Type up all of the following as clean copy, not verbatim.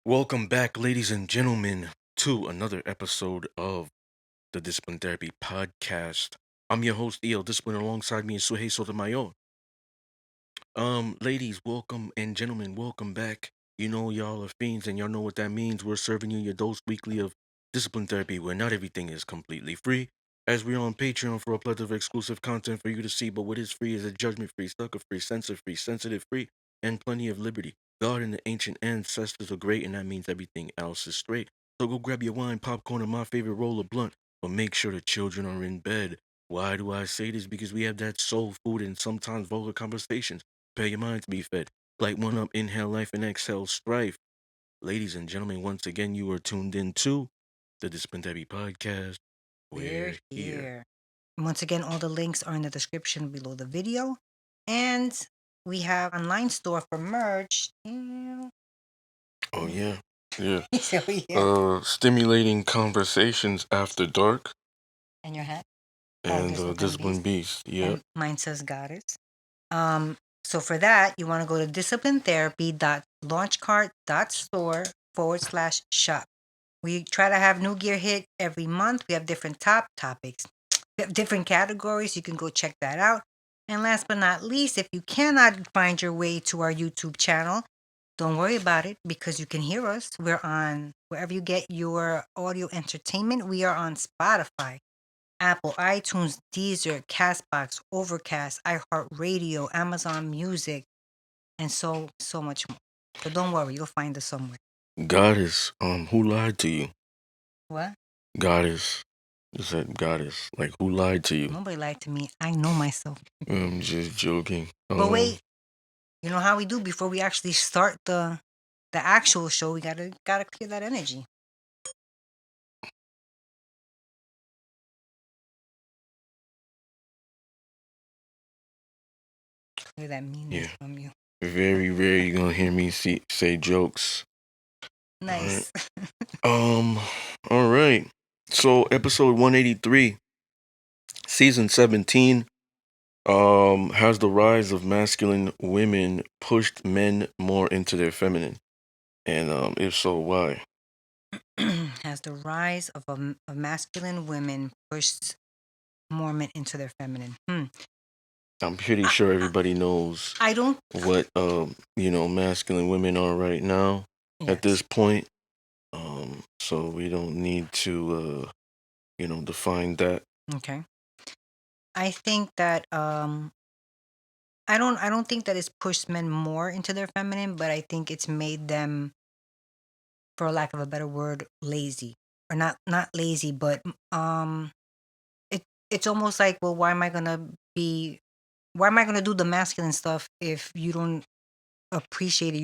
Welcome back, ladies and gentlemen, to another episode of the Discipline Therapy Podcast. I'm your host, EL Discipline, alongside me is Suhei Sotomayor. Ladies, welcome, and gentlemen, welcome back. You know, y'all are fiends, and y'all know what that means. We're serving you your dose weekly of discipline therapy, where not everything is completely free. As we're on Patreon for a plethora of exclusive content for you to see, but what is free is a judgment free, sucker free, censor free, sensitive free, and plenty of liberty. God and the ancient ancestors are great, and that means everything else is straight. So go grab your wine, popcorn, and my favorite roll of blunt, but make sure the children are in bed. Why do I say this? Because we have that soul food and sometimes vulgar conversations. Prepare your mind to be fed. Light one up, inhale life, and exhale strife. Ladies and gentlemen, once again, you are tuned in to the Discipline Therapy Podcast. We're We're here. here. Once again, all the links are in the description below the video. And we have online store for merch. Oh, yeah. Yeah. So yeah. Stimulating conversations after dark And your hat? and Discipline Discipline Beast. Beast. Yep. And mine says Goddess. So for that, you want to go to disciplinetherapy.launchcart.store/shop. We try to have new gear hit every month. We have different topics. We have different categories. You can go check that out. And last but not least, if you cannot find your way to our YouTube channel, don't worry about it because you can hear us. We're on wherever you get your audio entertainment. We are on Spotify, Apple, iTunes, Deezer, Castbox, Overcast, iHeartRadio, Amazon Music, and so much more. So don't worry, you'll find us somewhere. Goddess, who lied to you? What? Goddess. You said goddess. Like, who lied to you? Nobody lied to me. I know myself. I'm just joking. But wait, you know how we do before we actually start the actual show? We gotta clear that energy. Clear that meanness Yeah. from you. Very rare you gonna hear me say jokes. Nice. All right. So episode 183, season 17, has the rise of masculine women pushed men more into their feminine? And if so, why? Has the rise of masculine women pushed more men into their feminine? I'm pretty I, sure I, everybody knows I don't. what masculine women are right now at Yes. this point. So we don't need to define that. Okay. I think that I don't think that it's pushed men more into their feminine, but I think it's made them, for lack of a better word, lazy. Or not lazy, but it it's almost like, well, why am I gonna do the masculine stuff if you don't appreciate it?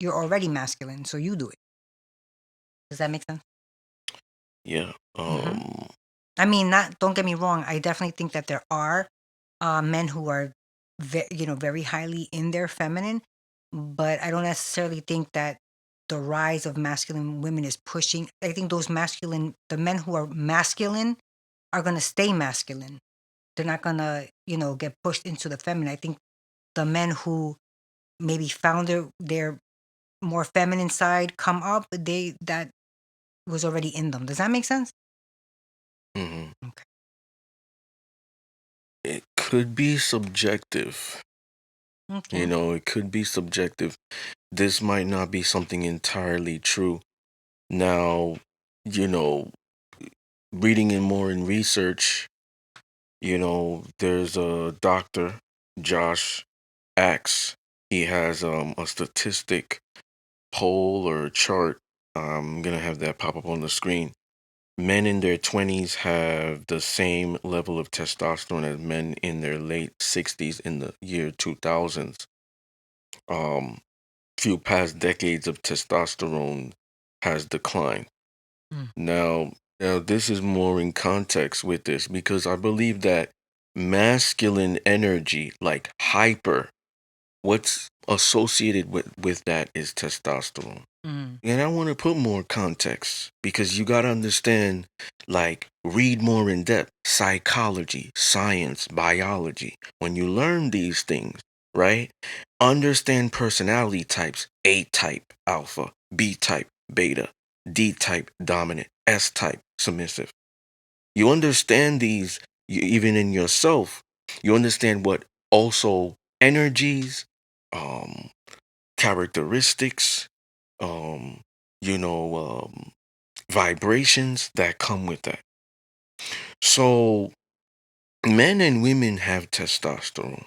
You're already masculine, so you do it. Does that make sense? Yeah. I mean, not don't get me wrong. I definitely think that there are men who are very highly in their feminine, but I don't necessarily think that the rise of masculine women is pushing. I think the men who are masculine are gonna stay masculine. They're not gonna, get pushed into the feminine. I think the men who maybe found their more feminine side come up, that was already in them. Does that make sense? hmm Okay. It could be subjective. Okay. It could be subjective. This might not be something entirely true. Now, you know, reading in more in research, there's a doctor, Josh Axe. He has a statistic poll or chart. I'm gonna have that pop up on the screen. Men in their 20s have the same level of testosterone as men in their late 60s in the year 2000s. Um, few past decades of testosterone has declined. Mm. Now this is more in context with this because I believe that masculine energy, like hyper, what's associated with that is testosterone. Mm. And I want to put more context because you got to understand, like, read more in depth psychology, science, biology. When you learn these things, right? Understand personality types: A type, alpha, B type, beta, D type dominant, S type submissive. You understand these even in yourself. You understand what also energies, um, characteristics, um, you know, vibrations that come with that. So men and women have testosterone.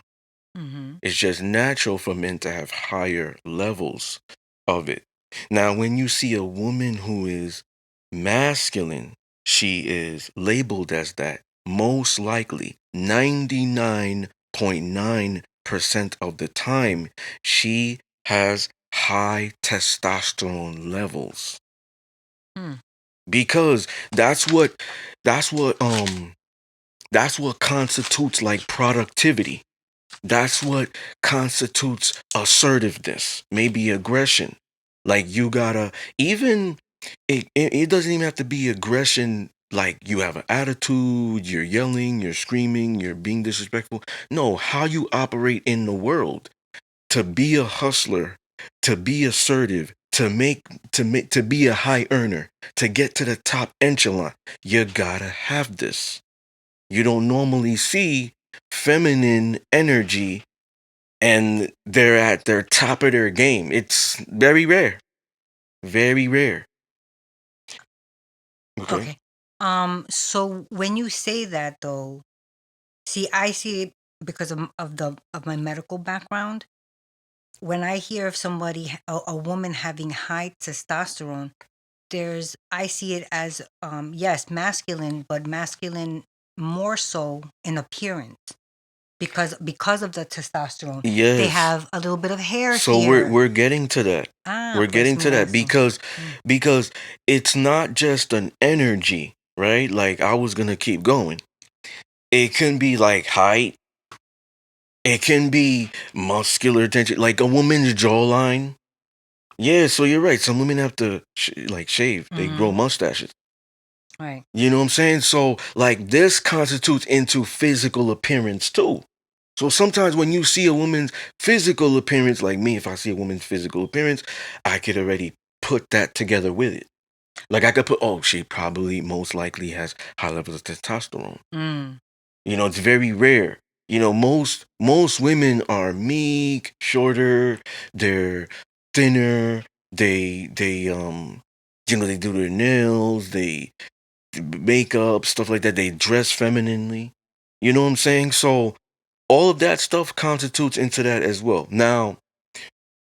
Mm-hmm. It's just natural for men to have higher levels of it. Now, when you see a woman who is masculine, she is labeled as that. Most likely, 99.9% of the time, she has high testosterone levels. Hmm. Because that's what that's what constitutes like productivity. That's what constitutes assertiveness, maybe aggression. Like you gotta even it doesn't even have to be aggression like you have an attitude, you're yelling, you're screaming, you're being disrespectful. No, how you operate in the world. To be a hustler, to be assertive, to be a high earner, to get to the top echelon, you gotta have this. You don't normally see feminine energy and they're at their top of their game. It's very rare. Very rare. Okay. Okay. So when you say that though, see, I see it because of my medical background. When I hear of somebody, a woman having high testosterone, I see it as yes, masculine, but masculine more so in appearance because of the testosterone. They Yes. have a little bit of hair So here. we're getting to that. Ah, We're pues getting to mira that eso. because Mm. because it's not just an energy, right? Like I was gonna keep going. It can be like height. It can be muscular tension, like a woman's jawline. Yeah, so you're right. Some women have to like shave. They grow Mm-hmm. mustaches. Right. You know what I'm saying? So like this constitutes into physical appearance too. So sometimes when you see a woman's physical appearance, like me, if I see a woman's physical appearance, I could already put that together with it. Like I could put, oh, she probably most likely has high levels of testosterone. Mm. It's very rare. Most women are meek, shorter, they're thinner, they do their nails, they makeup, stuff like that. They dress femininely. You know what I'm saying? So all of that stuff constitutes into that as well. Now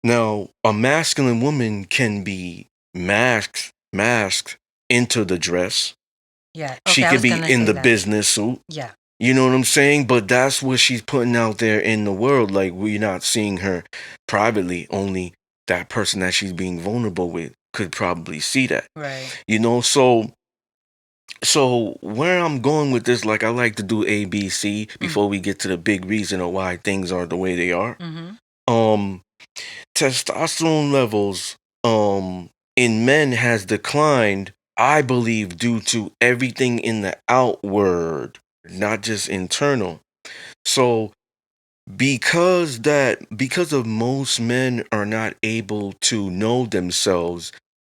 a masculine woman can be masked into the dress. Yeah. She Okay, I could was be gonna in say the that. business suit. Yeah. You know what I'm saying? But that's what she's putting out there in the world. Like we're not seeing her privately. Only that person that she's being vulnerable with could probably see that. Right. So where I'm going with this, like I like to do A, B, C Mm. before we get to the big reason of why things are the way they are. Mm-hmm. Um, testosterone levels in men has declined, I believe, due to everything in the outward, not just internal. So because of most men are not able to know themselves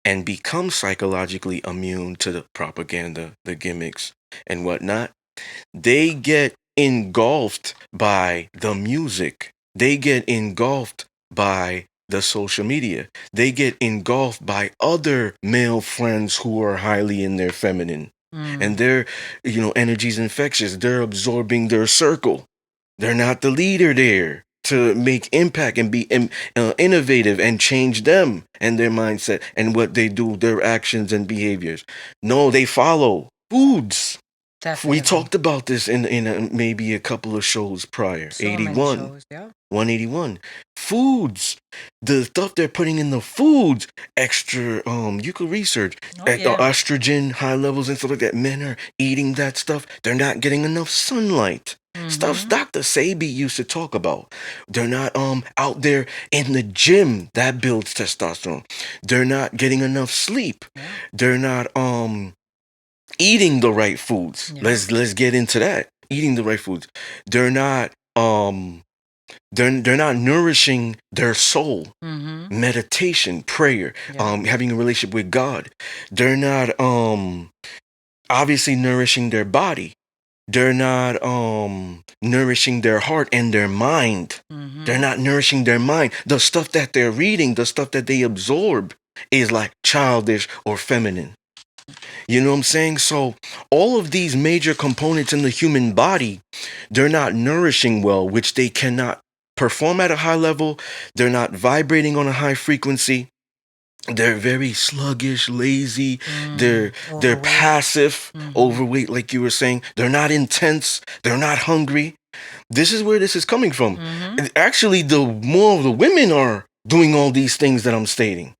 and become psychologically immune to the propaganda, the gimmicks, and whatnot, they get engulfed by the music. They get engulfed by the social media. They get engulfed by other male friends who are highly in their feminine. And Mm. their, energy's infectious. They're absorbing their circle. They're not the leader there to make impact and be innovative and change them and their mindset and what they do, their actions and behaviors. No, they follow foods. We Definitely. talked about this in maybe a couple of shows prior. So many 81, shows. Yeah. 181. Foods, the stuff they're putting in the foods, extra. You could research Oh yeah. estrogen high levels and stuff like that. Men are eating that stuff. They're not getting enough sunlight. Stuff Mm-hmm. Dr. Sabi used to talk about. They're not out there in the gym that builds testosterone. They're not getting enough sleep. Yeah. They're not eating the right foods. Yeah. Let's get into that. Eating the right foods. They're not They're not nourishing their soul. Mm-hmm. Meditation, prayer, Yeah. having a relationship with God. They're not obviously nourishing their body. They're not nourishing their heart and their mind. They're Mm-hmm. not nourishing their mind. The stuff that they're reading, the stuff that they absorb is like childish or feminine. You know what I'm saying? So all of these major components in the human body, they're not nourishing well, which they cannot perform at a high level. They're not vibrating on a high frequency. They're very sluggish, lazy. They're Overweight. passive, Mm-hmm. overweight, like you were saying. They're not intense. They're not hungry. This is where this is coming from. Mm-hmm. And actually, the more of the women are doing all these things that I'm stating,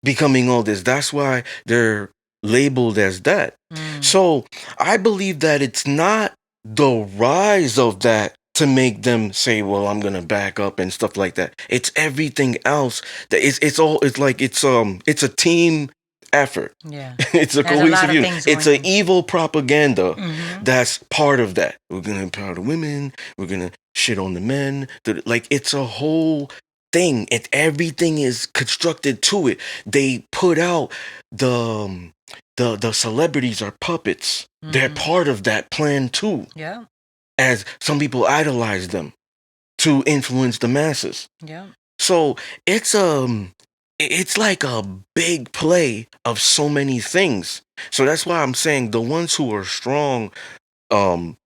becoming all this. That's why they're labeled as that. Mm. So I believe that it's not the rise of that to make them say, "Well, I'm gonna back up" and stuff like that. It's everything else that it's all. It's like it's a team effort. Yeah. It's a There's a lot cohesive of unit. things It's going an on. evil propaganda Mm-hmm. that's part of that. We're gonna empower the women. We're gonna shit on the men. Like it's a whole thing. It everything is constructed to it. They put out the the celebrities are puppets. They're Mm-hmm. part of that plan too. Yeah. As some people idolize them to influence the masses. Yeah. So it's like a big play of so many things. So that's why I'm saying the ones who are strong,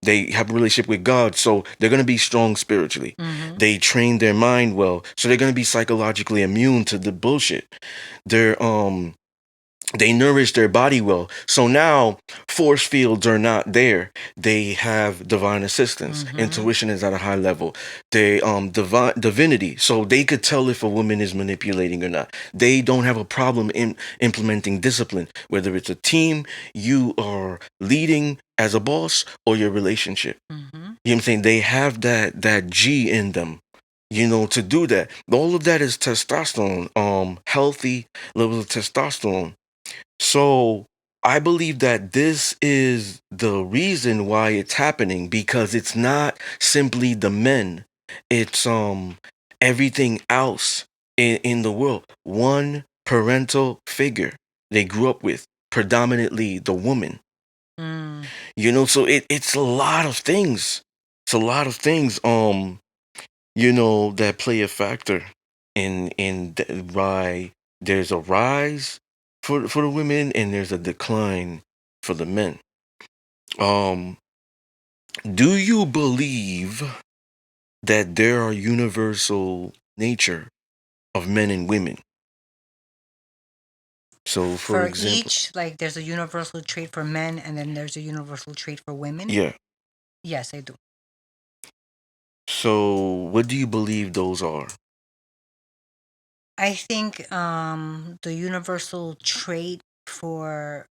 they have a relationship with God, so they're gonna be strong spiritually. Mm-hmm. They train their mind well, so they're gonna be psychologically immune to the bullshit. They're they nourish their body well. So now force fields are not there. They have divine assistance. Mm-hmm. Intuition is at a high level. They divine divinity. So they could tell if a woman is manipulating or not. They don't have a problem in implementing discipline, whether it's a team you are leading as a boss or your relationship. Mm-hmm. You know what I'm saying? They have that G in them, to do that. All of that is testosterone, healthy levels of testosterone. So I believe that this is the reason why it's happening, because it's not simply the men. It's everything else in the world. One parental figure they grew up with, predominantly the woman. Mm. So it's a lot of things. It's a lot of things that play a factor why there's a rise for the women and there's a decline for the men. Um, do you believe that there are universal nature of men and women? So, for For example, each, like, there's a universal trait for men, and then there's a universal trait for women. yeah. Yes, I do. So, what do you believe those are? I think the universal trait for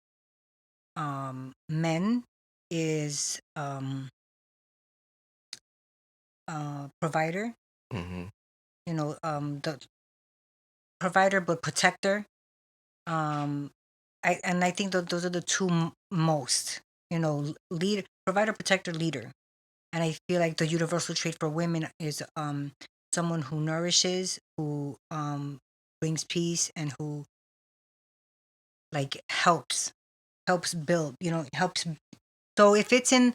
men is provider. Hmm. The provider but protector. Um, I think that those are the two most. Leader, provider, protector, leader. And I feel like the universal trait for women is someone who nourishes, who brings peace, and who like helps build. Helps. So if it's in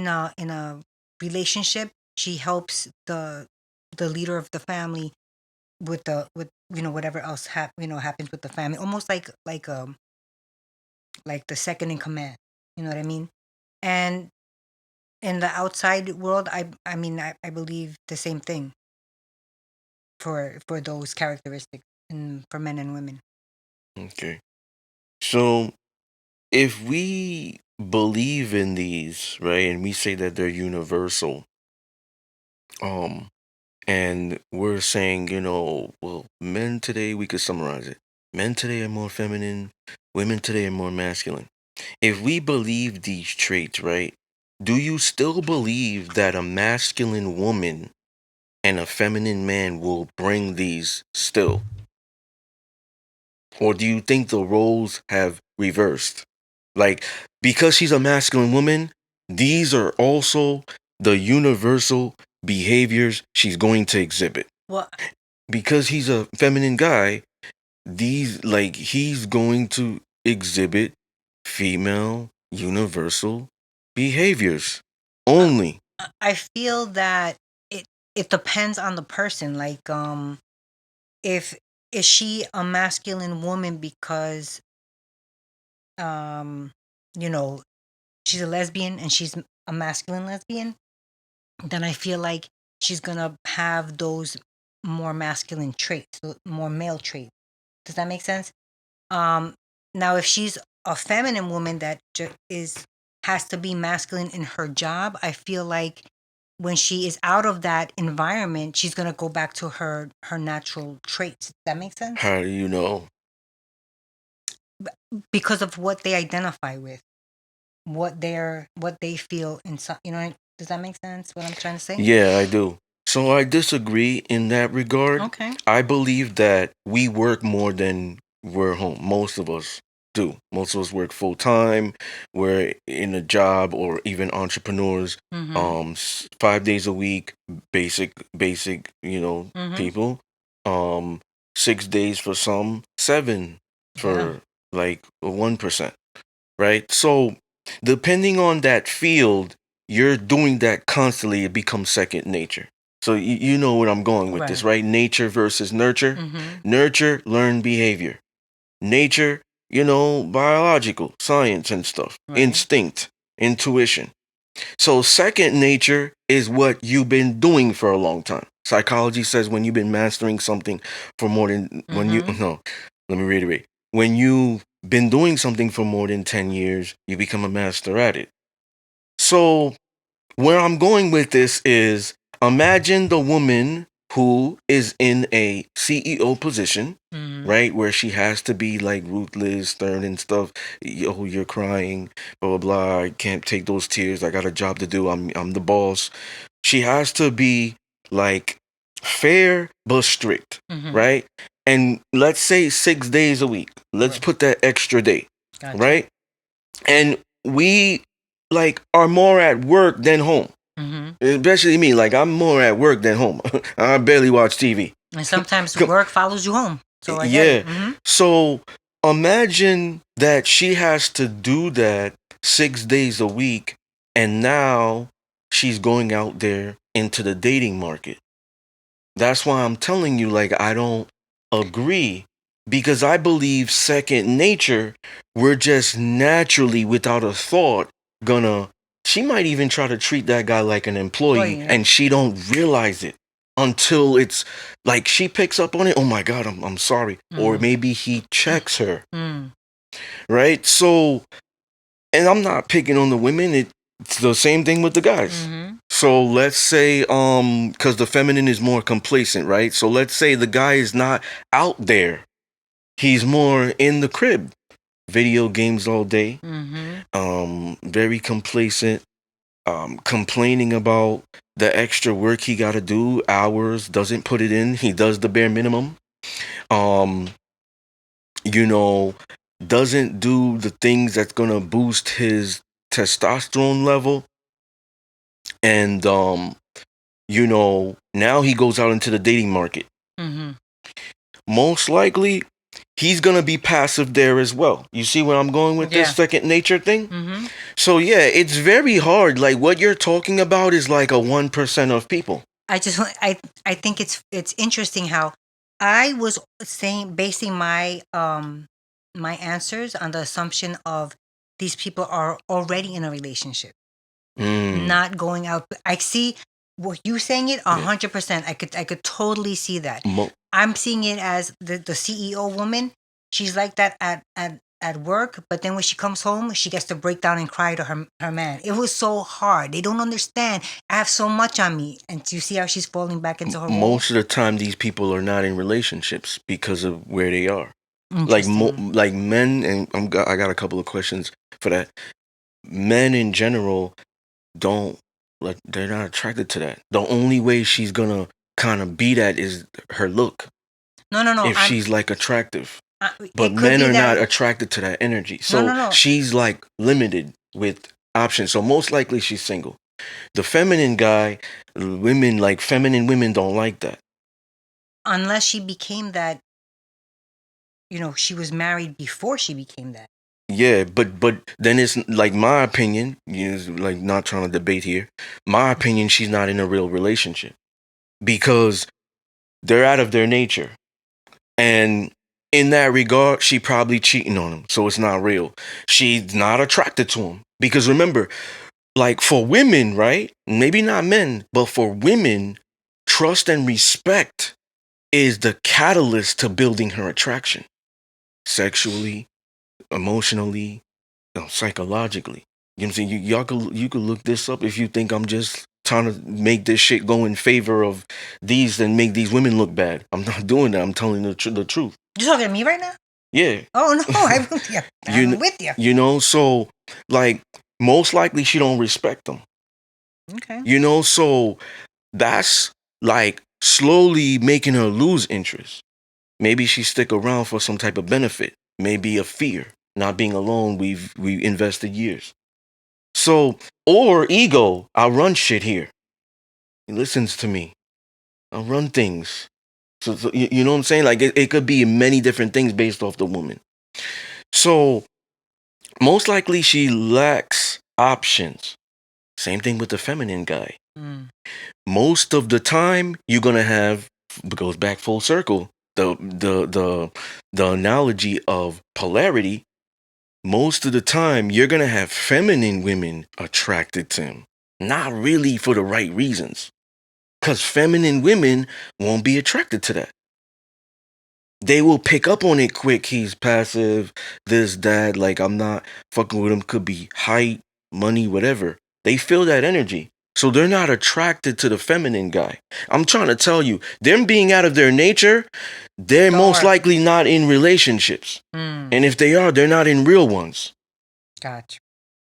a relationship, she helps the leader of the family with whatever else happens with the family, almost like the second in command. You know what I mean? And in the outside world, I mean, I believe the same thing for those characteristics and for men and women. Okay. So, if we believe in these, right, and we say that they're universal, um, and we're saying, well, men today, we could summarize it. Men today are more feminine, women today are more masculine. If we believe these traits, right, do you still believe that a masculine woman and a feminine man will bring these still? Or do you think the roles have reversed? Like, because she's a masculine woman, these are also the universal behaviors she's going to exhibit. Well, Because he's a feminine guy, he's going to exhibit female universal behaviors uh, only. I feel that it it depends on the person. Like, if is she a masculine woman because um, you know, she's a lesbian and she's a masculine lesbian, then I feel like she's gonna have those more masculine traits, more male traits. Does that make sense? Um, Now if she's a feminine woman that is has to be masculine in her job, I feel like when she is out of that environment, she's gonna go back to her natural traits. Does that make sense? How do you know? Because of what they identify with, what they feel inside. Does that make sense? What I'm trying to say? Yeah, I do. So I disagree in that regard. Okay. I believe that we work more than we're home. Most of us do. Most of us work full time. We're in a job or even entrepreneurs. Mm-hmm. 5 days a week, basic, Mm-hmm. people. 6 days for some, seven Yeah. for like 1%. Right? So, depending on that field, you're doing that constantly, it becomes second nature. So, you know what I'm going with this, Right. right? Nature versus nurture. Mm-hmm. Nurture, learn behavior. Nature, biological, science and stuff. Right. Instinct, intuition. So, second nature is what you've been doing for a long time. Psychology says when you've been mastering something for more than, Mm-hmm. no, let me reiterate. When you've been doing something for more than 10 years, you become a master at it. So, where I'm going with this is imagine the woman who is in a CEO position, Mm-hmm. right? Where she has to be like ruthless, stern and stuff. Yo, you're crying, blah, blah, blah. I can't take those tears. I got a job to do. I'm the boss. She has to be like fair but strict, Mm-hmm. right? And let's say 6 days a week. Let's Right. put that extra day, Gotcha. right? And we like are more at work than home. Mm-hmm. Especially me, like I'm more at work than home. I barely watch TV. And sometimes work follows you home. So I get it. Yeah. Mm-hmm. So imagine that she has to do that 6 days a week, and now she's going out there into the dating market. That's why I'm telling you, like, I don't agree because I believe second nature, we're just naturally, without a thought, gonna. She might even try to treat that guy like an Well, employee, yeah. and she don't realize it until it's like she picks up on it. Oh my God, I'm sorry, or Mm-hmm. maybe he checks her, Mm. right? So, and I'm not picking on the women. It's the same thing with the guys. Mm-hmm. So let's say because the feminine is more complacent, right? So let's say the guy is not out there. He's more in the crib. Video games all day. Mm-hmm. Very complacent. Complaining about the extra work he got to do, hours, doesn't put it in. He does the bare minimum. Um, you know, doesn't do the things that's gonna boost his testosterone level. And now he goes out into the dating market. Mm-hmm. Most likely, he's gonna be passive there as well. You see where I'm going with this Yeah. second nature thing? Mm-hmm. So yeah, it's very hard. Like what you're talking about is like a 1% of people. I think it's interesting how I was basing my answers on the assumption of these people are already in a relationship, Mm, not going out. I see what you saying it yeah. 100%. I could totally see that. Mo- I'm seeing it as the CEO woman. She's like that at work, but then when she comes home, she gets to break down and cry to her man. It was so hard. They don't understand. I have so much on me, and you see how she's falling back into her role. Most of the time, these people are not in relationships because of where they are. Interesting. Like men, and I got a couple of questions for that. Men in general don't like they're not attracted to that. The only way she's gonna kind of be that is her look. No, no, no. If she's like attractive, but It could men be are not that. attracted to that energy. No, So no, no. she's like limited with options. So most likely she's single. The feminine guy, women like feminine women don't like that. Unless she became that, she was married before she became that. Yeah, but then it's like my opinion, like not trying to debate here. My opinion, she's not in a real relationship because they're out of their nature. And in that regard, she probably cheating on him. So it's not real. She's not attracted to him. Because remember, like for women, right? Maybe not men, but for women, trust and respect is the catalyst to building her attraction. Sexually, emotionally, psychologically. You know what I'm saying? You could look this up if you think I'm just trying to make this shit go in favor of these and make these women look bad. I'm not doing that. I'm telling the truth. You talking to me right now? Yeah. Oh no, yeah, I'm you with you. so like most likely she don't respect them. Okay. So that's like slowly making her lose interest. Maybe she stick around for some type of benefit. Maybe a fear, not being alone. We invested years. So, or ego. I'll run shit here. He listens to me. I'll run things. So you know what I'm saying? Like it could be many different things based off the woman. So most likely she lacks options. Same thing with the feminine guy. Most of the time you're gonna have, it goes back full circle. The analogy of polarity. Most of the time you're gonna have feminine women attracted to him. Not really for the right reasons. Because feminine women won't be attracted to that. They will pick up on it quick. He's passive, this, that. Like, I'm not fucking with him. Could be height, money, whatever. They feel that energy. So they're not attracted to the feminine guy. I'm trying to tell you, them being out of their nature, they're most likely not in relationships. And if they are, they're not in real ones. Gotcha.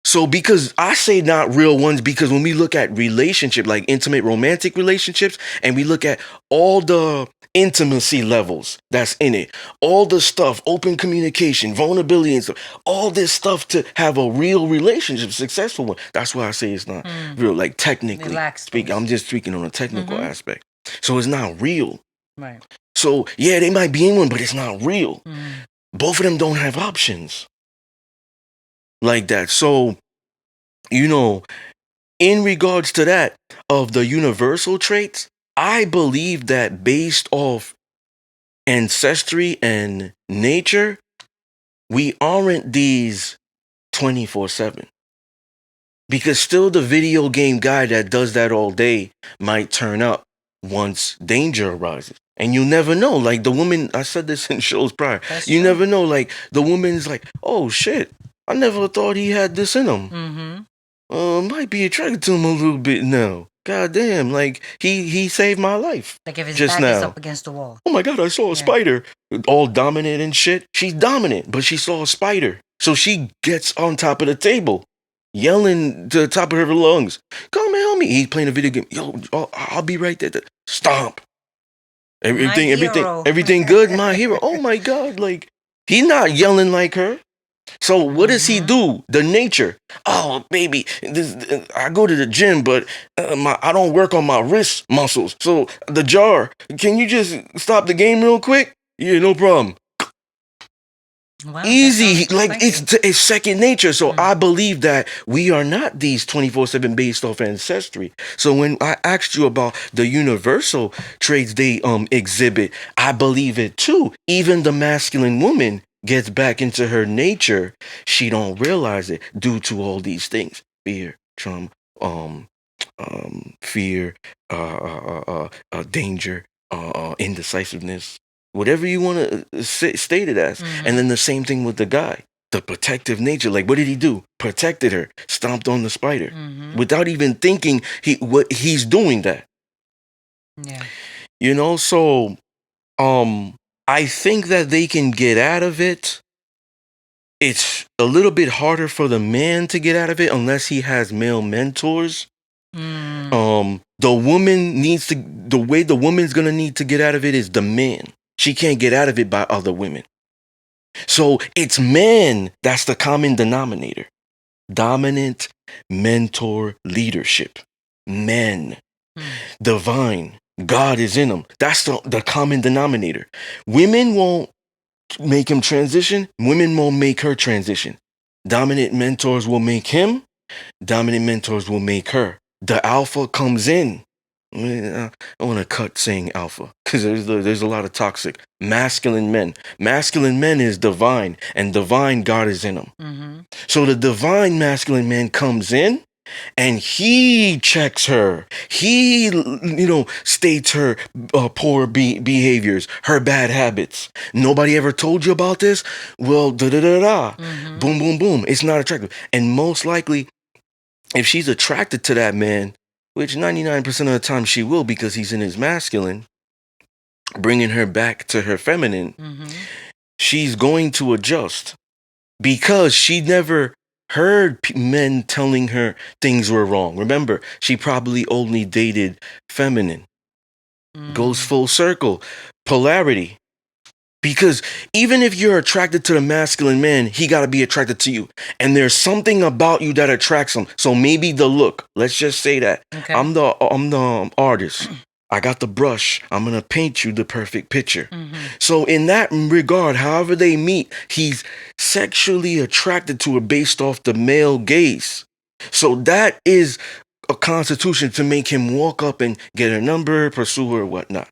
So because I say not real ones, because when we look at relationship, like intimate romantic relationships, and we look at all the intimacy levels that's in it, all the stuff, open communication, vulnerability and stuff, all this stuff to have a real relationship, successful one. That's why I say it's not real, like technically speaking. I'm just speaking on a technical aspect. So it's not real. Right. So yeah, they might be in one, but it's not real. Both of them don't have options like that. So, in regards to that, of the universal traits, I believe that based off ancestry and nature, we aren't these 24/7. Because still the video game guy that does that all day might turn up once danger arises. And you never know. Like the woman, I said this in shows prior. That's you true. never know. Like the woman's like, oh shit, I never thought he had this in him. Might be attracted to him a little bit now. God damn, like he saved my life. Like if his just back now. is up against the wall. Oh my god, I saw a spider. All dominant and shit. She's dominant, but she saw a spider. So she gets on top of the table, yelling to the top of her lungs, come help me. He's playing a video game. Yo, I'll be right there. Stomp. Everything good, my hero. Oh my god, like he's not yelling like her. So what does he do? The nature. Oh baby, I go to the gym, but I don't work on my wrist muscles. So the jar. Can you just stop the game real quick? Yeah, no problem. Wow, easy. Like it's second nature. So I believe that we are not these 24/7 based off ancestry. So when I asked you about the universal traits they exhibit, I believe it too. Even the masculine woman gets back into her nature. She don't realize it due to all these things: fear, trauma, fear, danger, indecisiveness, whatever you want to state it as. And then the same thing with the guy, the protective nature. Like, what did he do? Protected her, stomped on the spider without even thinking what he's doing that. Yeah. So I think that they can get out of it. It's a little bit harder for the man to get out of it unless he has male mentors. The woman needs to, the way the woman's gonna need to get out of it is the man. She can't get out of it by other women. So it's men that's the common denominator. Dominant, mentor leadership. Men. Mm. Divine. God is in them. That's the common denominator. Women won't make him transition. Women won't make her transition. Dominant mentors will make him. Dominant mentors will make her. The alpha comes in. I want to cut saying alpha because there's a lot of toxic masculine men. Masculine men is divine, and divine God is in them. Mm-hmm. So the divine masculine man comes in, and he checks her. He, states her poor behaviors, her bad habits. Nobody ever told you about this? Well, da da da da. Mm-hmm. Boom, boom, boom. It's not attractive. And most likely, if she's attracted to that man, which 99% of the time she will because he's in his masculine, bringing her back to her feminine, Mm-hmm. she's going to adjust because she never heard men telling her things were wrong. Remember, she probably only dated feminine. Goes full circle. Polarity. Because even if you're attracted to the masculine man, he got to be attracted to you. And there's something about you that attracts him. So maybe the look. Let's just say that. Okay. I'm the artist. I got the brush. I'm going to paint you the perfect picture. Mm-hmm. So in that regard, however they meet, he's sexually attracted to her based off the male gaze. So that is a constitution to make him walk up and get her number, pursue her, whatnot.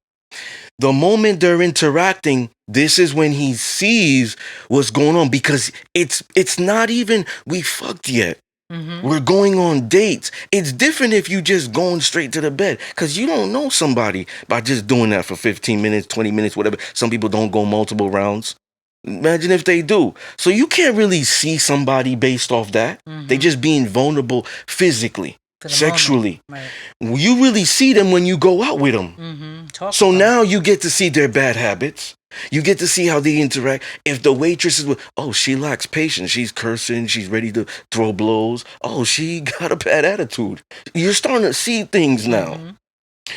The moment they're interacting, this is when he sees what's going on because it's not even we fucked yet. Mm-hmm. We're going on dates. It's different if you just going straight to the bed because you don't know somebody by just doing that for 15 minutes, 20 minutes, whatever. Some people don't go multiple rounds. Imagine if they do. So you can't really see somebody based off that. Mm-hmm. They just being vulnerable physically, sexually. Right. You really see them when you go out with them. Mm-hmm. So now you get to see their bad habits. You get to see how they interact. If the waitress is, she lacks patience. She's cursing. She's ready to throw blows. Oh, she got a bad attitude. You're starting to see things now. Mm-hmm.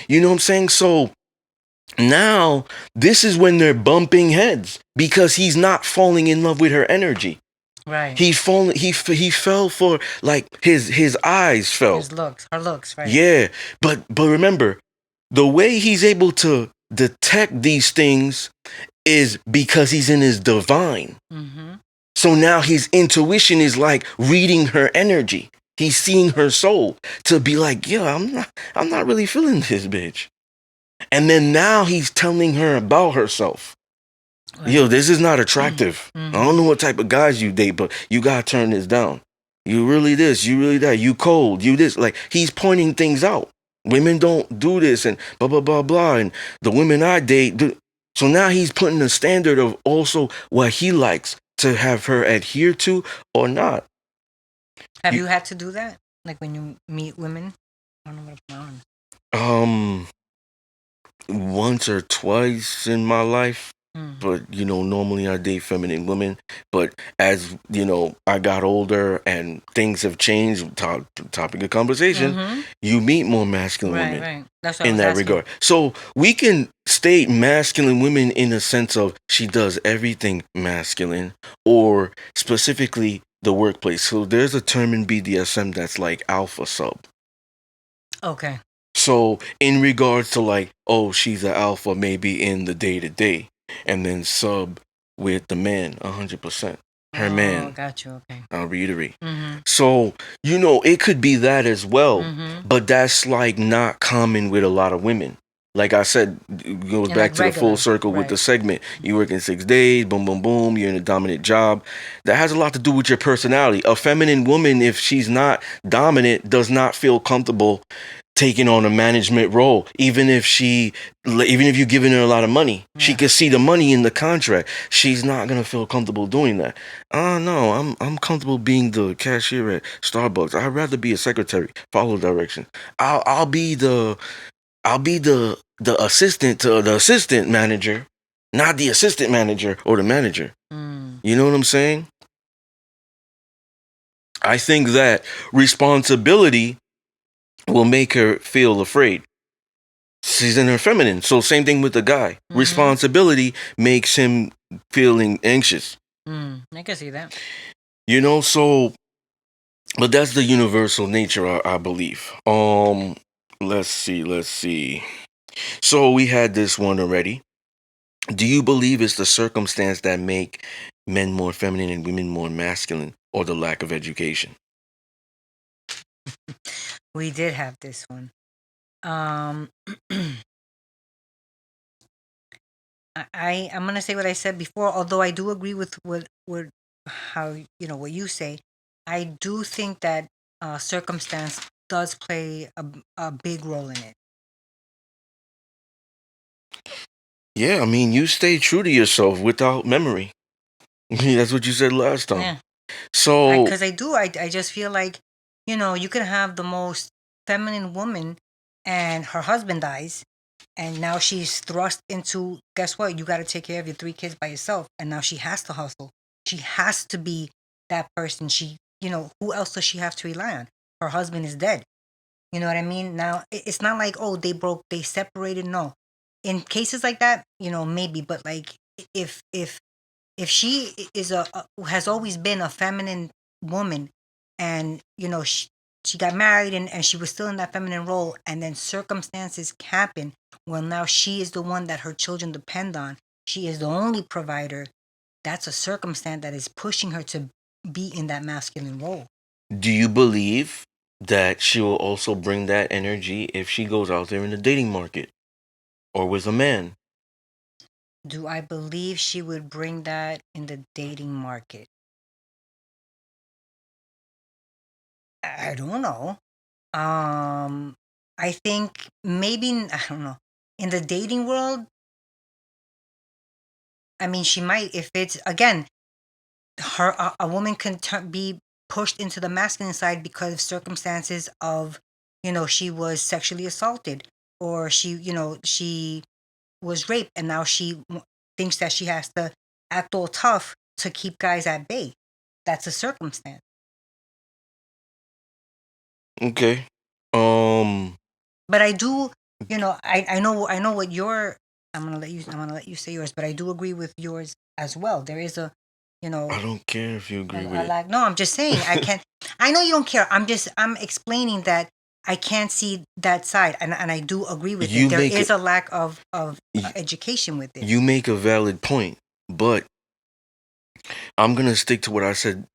You know what I'm saying? So now this is when they're bumping heads because he's not falling in love with her energy. Right. He fell for like his eyes fell. His looks, her looks, right? Yeah, but remember, the way he's able to detect these things is because he's in his divine. Mm-hmm. So now his intuition is like reading her energy. He's seeing her soul to be like, yeah, I'm not really feeling this bitch. And then now he's telling her about herself. Right. Yo, this is not attractive. Mm-hmm. I don't know what type of guys you date, but you gotta turn this down. You really this, you really that, you cold, you this. Like, he's pointing things out. Women don't do this and blah, blah, blah, blah. And the women I date do. So now he's putting the standard of also what he likes to have her adhere to or not. Have you had to do that? Like when you meet women? I don't know what to put on. Once or twice in my life. But, normally I date feminine women. But as, I got older and things have changed, topic of conversation, you meet more masculine women. Right. That's what in that regard. So we can state masculine women in the sense of she does everything masculine or specifically the workplace. So there's a term in BDSM that's like alpha sub. Okay. So in regards to like, she's an alpha maybe in the day-to-day. And then sub with the man, 100%. Her man. Got you. Okay. I'll reiterate. So, it could be that as well. But that's like not common with a lot of women. Like I said, it goes back to the full circle with the segment. You work in 6 days, boom, boom, boom. You're in a dominant job. That has a lot to do with your personality. A feminine woman, if she's not dominant, does not feel comfortable taking on a management role, even if you're giving her a lot of money. She can see the money in the contract. She's not gonna feel comfortable doing that. No, I'm comfortable being the cashier at Starbucks. I'd rather be a secretary, follow direction. I'll be the assistant to the assistant manager, not the assistant manager or the manager. You know what I'm saying? I think that responsibility will make her feel afraid. She's in her feminine. So same thing with the guy. Responsibility makes him feeling anxious. I can see that. So But that's the universal nature, I believe. Let's see. So we had this one already. Do you believe it's the circumstance that make men more feminine and women more masculine, or the lack of education? We did have this one. Um, I'm gonna say what I said before. Although I do agree with what how what you say, I do think that circumstance does play a big role in it. Yeah, I mean, you stay true to yourself without memory. That's what you said last time. Yeah, So, because I do. I just feel like you can have the most feminine woman, and her husband dies, and now she's thrust into, guess what? You got to take care of your three kids by yourself, and now she has to hustle. She has to be that person. Who else does she have to rely on? Her husband is dead. You know what I mean? Now it's not like, oh, they separated. No, in cases like that, maybe, but like if she is has always been a feminine woman, and she got married, and she was still in that feminine role, and then circumstances happen, well, now she is the one that her children depend on, she is the only provider, that's a circumstance that is pushing her to be in that masculine role. do you believe that she will also bring that energy if she goes out there in the dating market or with a man? Do I believe she would bring that in the dating market? I don't know. I think maybe, I don't know. In the dating world, I mean, she might, if it's again, a woman can be pushed into the masculine side because of circumstances of, she was sexually assaulted, or she was raped, and now she thinks that she has to act all tough to keep guys at bay. That's a circumstance. Okay. Um, But I do, I know what your. I'm gonna let you say yours, but I do agree with yours as well. There is you know, I don't care if you agree with a it. lack. No, I'm just saying I can't. I know you don't care. I'm explaining that I can't see that side, and I do agree with it. you There make is it. a lack of y- education with it. You make a valid point, but I'm gonna stick to what I said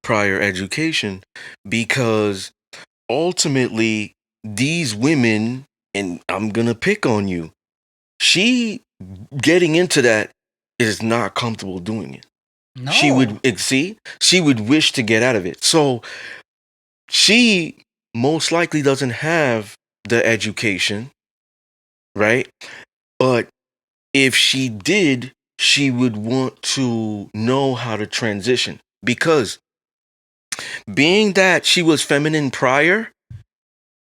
prior, education, because ultimately these women, and I'm gonna pick on you, she getting into that is not comfortable doing it. She No. would see, she would wish to get out of it. So she most likely doesn't have the education, right? But if she did, she would want to know how to transition, because being that she was feminine prior,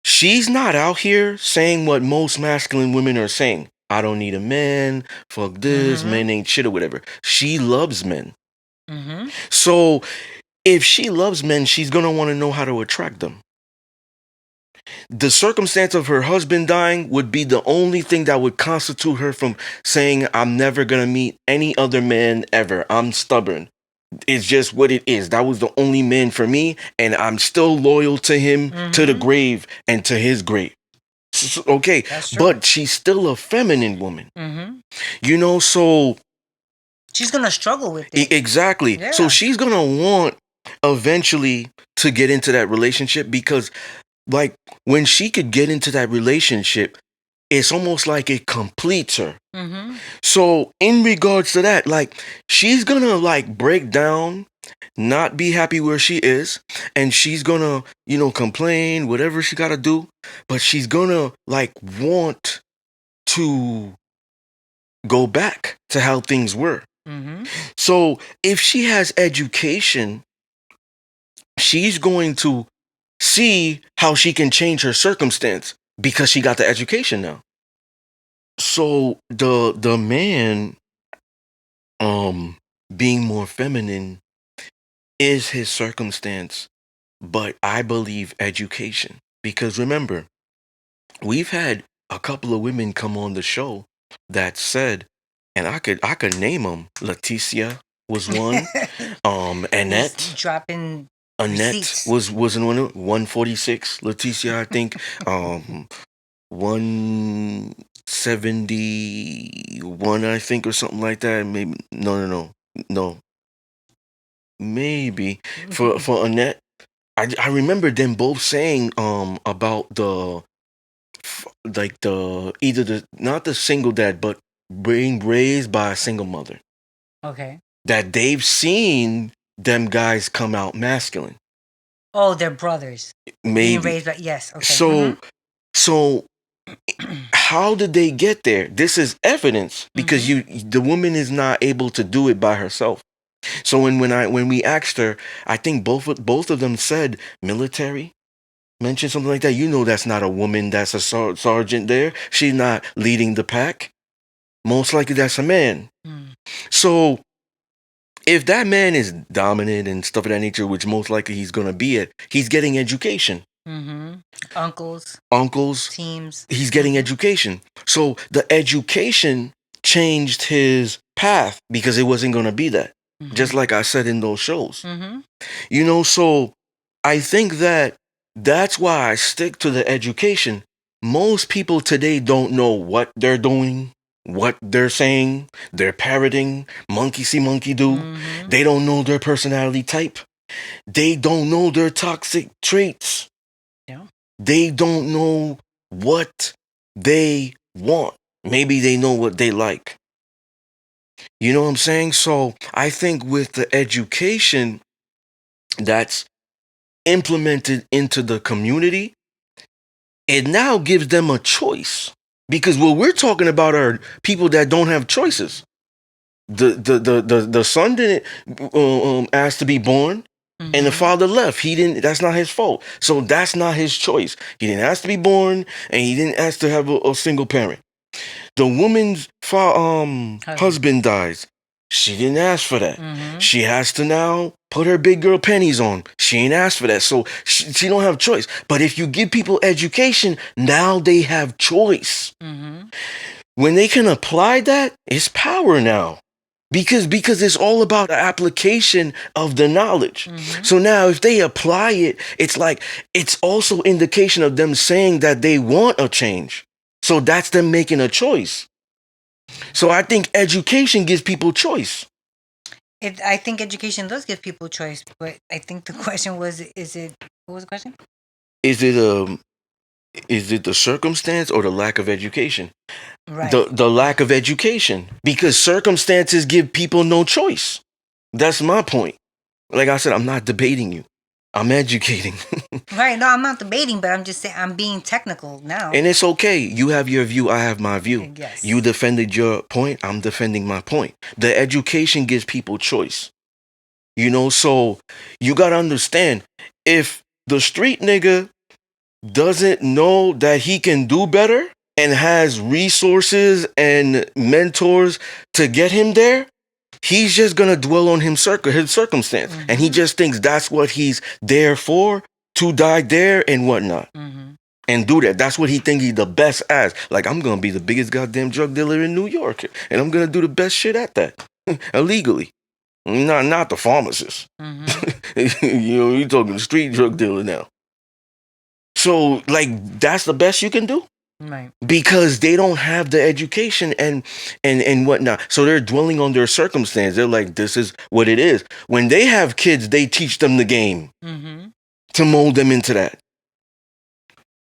she's not out here saying what most masculine women are saying. I don't need a man, fuck this, Mm-hmm. men ain't shit or whatever. She loves men. Mm-hmm. So if she loves men, she's gonna want to know how to attract them. The circumstance of her husband dying would be the only thing that would constitute her from saying, I'm never gonna meet any other man ever. I'm stubborn. It's just what it is. That was the only man for me, and I'm still loyal to him to the Mm-hmm. grave and to his grave. Okay, That's true. but she's still a feminine woman, Mm-hmm. so She's gonna struggle with it. exactly. So Yeah. she's gonna want eventually to get into that relationship, because, like, when she could get into that relationship, it's almost like it completes her. Mm-hmm. So in regards to that, like, she's gonna like break down, not be happy where she is, and she's gonna, complain, whatever she gotta do, but she's gonna like want to go back to how things were. Mm-hmm. So if she has education, she's going to see how she can change her circumstance because she got the education now. So the man um being more feminine is his circumstance, but I believe education, because remember, we've had a couple of women come on the show that said, and I could name them. Leticia was one. He's Annette. dropping. Annette Receipts. was in 146. Leticia, I think, 171, I think, or something like that. Maybe no. Maybe for Annette, I remember them both saying about like the either the not the single dad, but being raised by a single mother, Okay. that they've seen them guys come out masculine. Oh, they're brothers. Being Maybe. raised by, yes. Okay. So so how did they get there? This is evidence because the woman is not able to do it by herself. So when we asked her, I think both of them said military, mentioned something like that. You know, that's not a woman. That's a sergeant there. She's not leading the pack. Most likely, that's a man. Mm. So if that man is dominant and stuff of that nature, which most likely he's gonna be it, he's getting education. Uncles, Uncles, teams. he's getting education. So the education changed his path because it wasn't gonna be that. Just like I said in those shows. You know, so I think that's why I stick to the education. Most people today don't know what they're doing, what they're saying, they're parroting, monkey see, monkey do. They don't know their personality type. They don't know their toxic traits. Yeah. They don't know what they want. Maybe they know what they like. You know what I'm saying? So I think with the education that's implemented into the community, it now gives them a choice. Because what we're talking about are people that don't have choices. The son didn't ask to be born, and the father left. He didn't. That's not his fault. So that's not his choice. He didn't ask to be born, and he didn't ask to have a single parent. The woman's husband dies. She didn't ask for that. She has to now put her big girl pennies on. She ain't asked for that. So she don't have choice. But if you give people education, now they have choice. When they can apply that, it's power now. Because it's all about the application of the knowledge. So now if they apply it, it's like it's also indication of them saying that they want a change. So that's them making a choice. So I think education gives people choice. I think education does give people choice, but I think the question was, what was the question? Is it is it the circumstance or the lack of education? Right. The lack of education. Because circumstances give people no choice. That's my point. Like I said, I'm not debating you. I'm educating. Right. No, I'm not debating, but I'm just saying I'm being technical now. And it's okay. You have your view, I have my view. Yes. You defended your point, I'm defending my point. The education gives people choice. You know, so you got to understand, if the street nigga doesn't know that he can do better and has resources and mentors to get him there, he's just going to dwell on his circumstance. And he just thinks that's what he's there for, to die there and whatnot. And do that. That's what he thinks he's the best at. Like, I'm going to be the biggest goddamn drug dealer in New York. And I'm going to do the best shit at that. Illegally. Not the pharmacist. You know, you're talking street drug dealer now. So, like, that's the best you can do? Right. Because they don't have the education and whatnot. So they're dwelling on their circumstance. They're like, this is what it is. When they have kids, they teach them the game to mold them into that.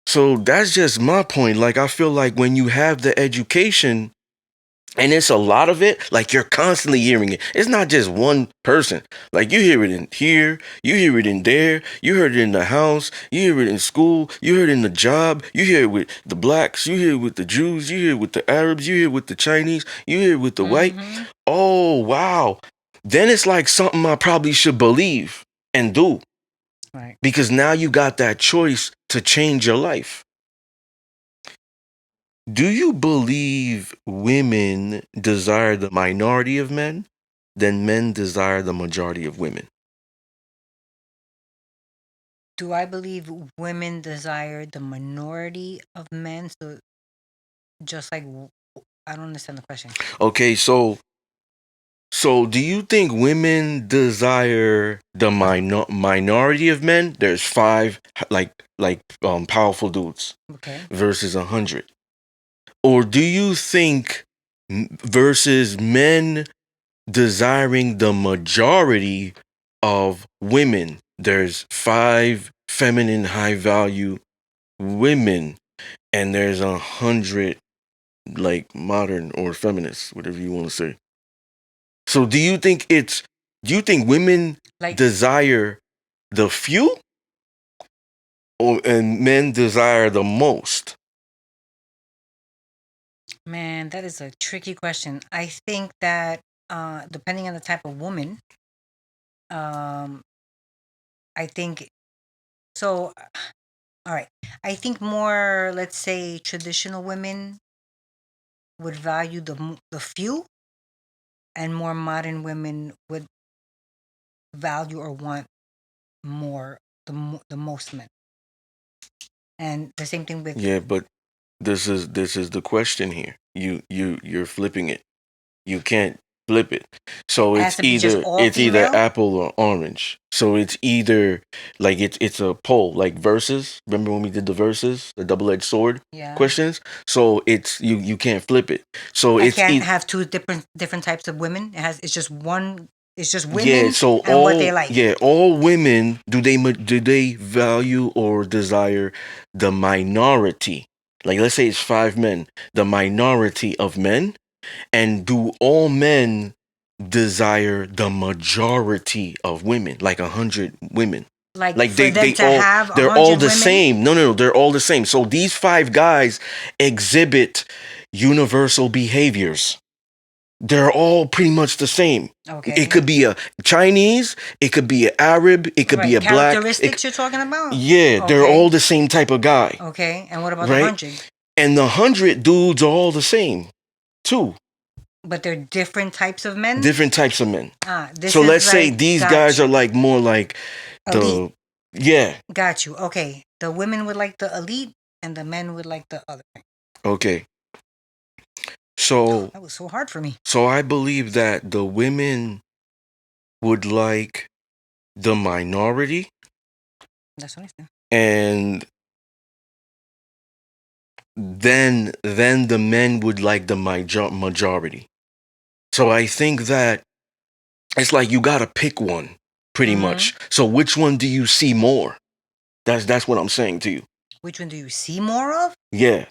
So that's just my point. Like, I feel like when you have the education, and it's a lot of it, like you're constantly hearing it. It's not just one person. Like you hear it in here, you hear it in there, you heard it in the house, you hear it in school, you hear it in the job, you hear it with the blacks, you hear it with the Jews, you hear it with the Arabs, you hear it with the Chinese, you hear it with the white. Oh, wow. Then it's like something I probably should believe and do. Right. Because now you got that choice to change your life. Do you believe women desire the minority of men, then men desire the majority of women? Do I believe women desire the minority of men? So just like I don't understand the question. Okay, so So, do you think women desire the minority of men? There's five powerful dudes Okay. versus 100, or do you think versus men desiring the majority of women? There's five feminine, high value women, and there's 100 like modern or feminists, whatever you want to say. So do you think women Like, desire the few and men desire the most? man, that is a tricky question. I think that depending on the type of woman, um, I think so. All right. I think more, let's say, traditional women would value the few, and more modern women would value or want more the most men. And the same thing with, Yeah, but this is the question here. You're flipping it. You can't flip it. So it has to be just all it's either female. apple or orange. So it's either like it's a poll like verses. Remember when we did the verses, the double-edged sword Yeah. questions? So it's you can't flip it. So I it's can't have two different types of women. It's just one. It's just yeah, women so and what they like. all women do they value or desire the minority? Like let's say it's five men, the minority of men, and do all men desire the majority of women, like 100 women? Like Like for them to have a they're all hundred the women. same. No, they're all the same. So these five guys exhibit universal behaviors. They're all pretty much the same. Okay. It could be a Chinese, it could be an Arab, it could be Right. a black. Characteristics you're talking about. Yeah, they're Okay. all the same type of guy, Okay. And what about the right? 100? And the 100 dudes are all the same, too. But they're different types of men. Different types of men. This So is let's say like, these got guys are you. like more like Elite. the yeah. Got you. Okay. The women would like the elite, and the men would like the other. Okay. So That was so hard for me. I believe that the women would like the minority, That's what I said. and then the men would like the majority. So I think that it's like you gotta pick one, pretty much. So which one do you see more? That's what I'm saying to you. Which one do you see more of Yeah.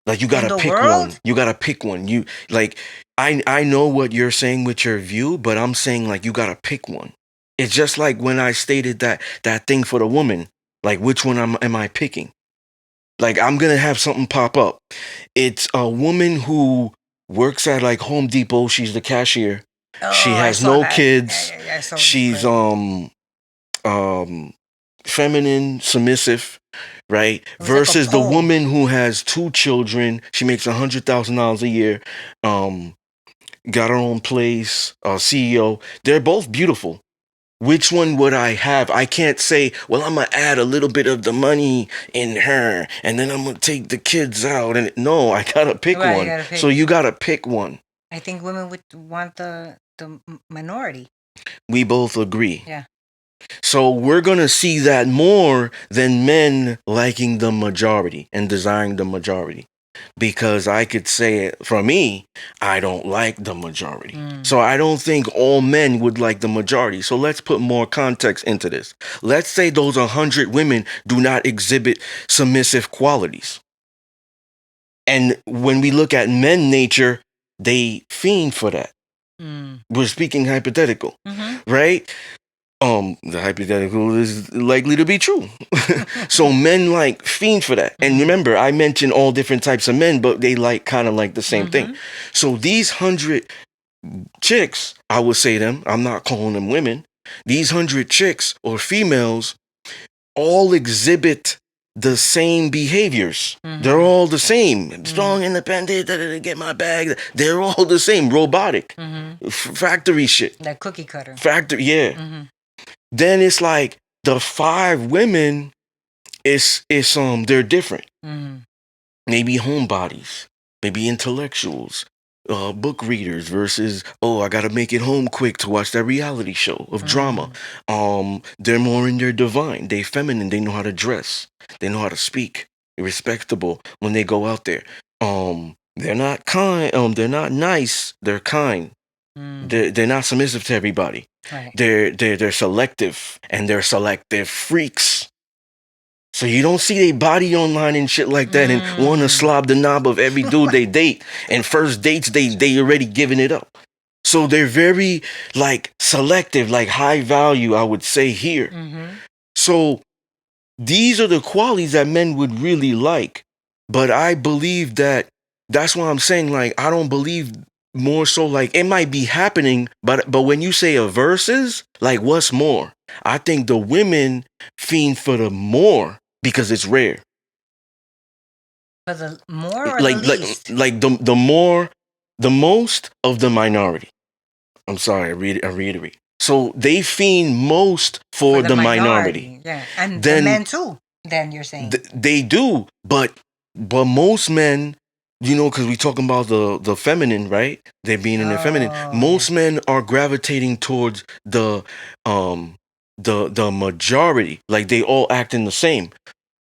Like you in gotta the pick one. world? You gotta pick one. You like I know what you're saying with your view, but I'm saying like you gotta pick one. It's just like when I stated that thing for the woman. Like which one am I picking? Like I'm gonna have something pop up. It's a woman who works at like Home Depot. She's the cashier. Oh, She I has saw no that. kids. Yeah, I saw She's that. um feminine, submissive, right? It was like a Versus the poll. woman who has two children. She makes $100,000 a year. Um, got her own place. CEO. They're both beautiful. Which one would I have? I can't say, well, I'm gonna add a little bit of the money in her, and then I'm gonna take the kids out. And no, I gotta pick Right, you one. gotta pick. So you gotta pick one. I think women would want the minority. We both agree. Yeah. So we're going to see that more than men liking the majority and desiring the majority. Because I could say it for me, I don't like the majority. So I don't think all men would like the majority. So let's put more context into this. Let's say those 100 women do not exhibit submissive qualities. And when we look at men nature, they fiend for that. We're speaking hypothetical, right? The hypothetical is likely to be true. So men like fiend for that. And remember, I mentioned all different types of men, but they like kind of like the same thing. So these 100 chicks, I would say them, I'm not calling them women. These 100 chicks or females all exhibit the same behaviors. They're all the same. Strong, independent, get my bag. They're all the same. Robotic. Factory shit. That cookie cutter. Factory, yeah. Then it's like the five women is they're different. Maybe homebodies, maybe intellectuals, book readers versus, oh, I gotta make it home quick to watch that reality show of drama. They're more in their divine. They feminine. They know how to dress. They know how to speak. They're respectable when they go out there. They're not kind. They're not nice. They're kind. They're not submissive to everybody. Right. They're selective, and they're selective freaks. So you don't see they body online and shit like that and want to slob the knob of every dude they date. And first dates, they already giving it up. So they're very like selective, like high value, I would say here. So these are the qualities that men would really like. But I believe that's why I'm saying, like, I don't believe more so, like, it might be happening, but when you say a versus, like, what's more? I think the women fiend for the more because it's rare. For the more or Like the least? like the more, the most of the minority. I'm sorry, I reiterate. So they fiend most for the minority. Yeah, and the Then men too. Then you're saying they do, but most men, you know, because we talking about the feminine, right? They being in their feminine. Most men are gravitating towards the majority. Like they all acting the same.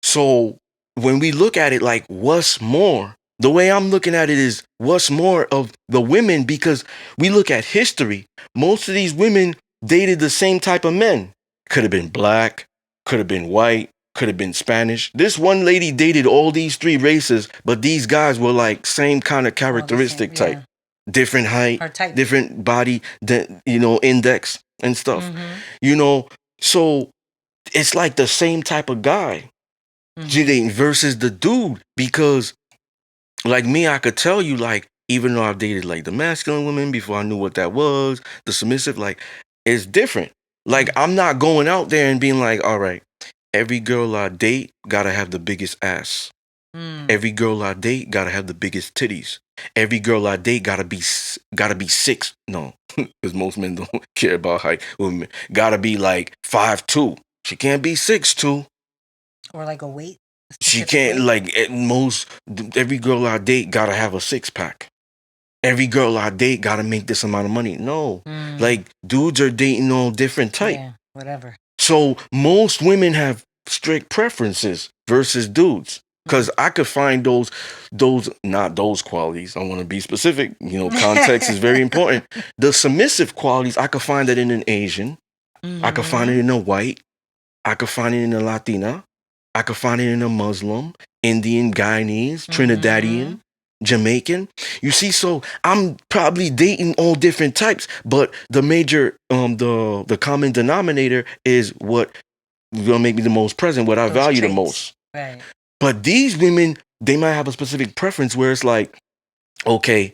So when we look at it, like what's more? The way I'm looking at it is what's more of the women, because we look at history. Most of these women dated the same type of men. Could have been black, could have been white, could have been Spanish. This one lady dated all these three races, but these guys were like same kind of characteristic type. Different height, different body, index and stuff. You know, so it's like the same type of guy versus the dude, because like me, I could tell you, like, even though I've dated like the masculine women before I knew what that was, the submissive, like, it's different. Like, I'm not going out there and being like, all right, every girl I date gotta have the biggest ass. Every girl I date gotta have the biggest titties. Every girl I date gotta be 6. No, because most men don't care about height. Women gotta be like 5'2". She can't be 6'2". Or like a weight. She can't, like, at most, every girl I date gotta have a 6-pack. Every girl I date gotta make this amount of money. No. Like, dudes are dating all different type. Yeah, whatever. So most women have strict preferences versus dudes. Because I could find not those qualities. I want to be specific. You know, context is very important. The submissive qualities, I could find that in an Asian. I could find it in a white. I could find it in a Latina. I could find it in a Muslim, Indian, Guyanese, Trinidadian, Jamaican. You see, so I'm probably dating all different types, but the major, the common denominator is what will make me the most present, what I value the most. Right. But these women, they might have a specific preference where it's like, okay,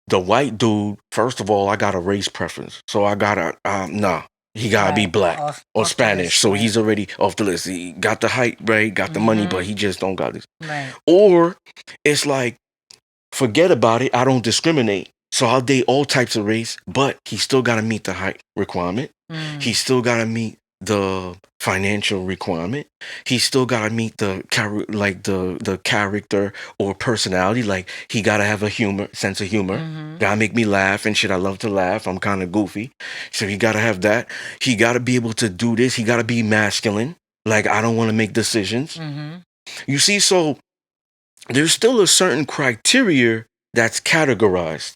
the white dude, first of all, I got a race preference. So I gotta, he gotta be black or Spanish. So he's already off the list. He got the height, right? Got the money, but he just don't got this. Right. Or it's like, forget about it. I don't discriminate. So I'll date all types of race, but he still gotta meet the height requirement. He still gotta meet the financial requirement. He still gotta meet the character or personality. Like, he gotta have a sense of humor. Gotta make me laugh and shit. I love to laugh. I'm kind of goofy, so he gotta have that. He gotta be able to do this. He gotta be masculine. Like, I don't want to make decisions. You see, so there's still a certain criteria that's categorized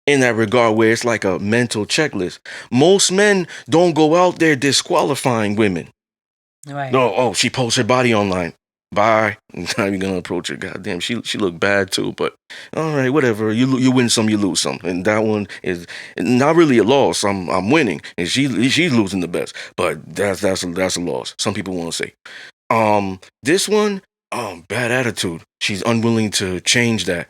in that regard, where it's like a mental checklist. Most men don't go out there disqualifying women. Right. No, oh, she posts her body online. Bye. I'm not even gonna approach her. Goddamn, she looked bad too. But all right, whatever. You win some, you lose some, and that one is not really a loss. I'm winning, and she's losing the best. But that's a loss. Some people want to say. This one, bad attitude. She's unwilling to change that.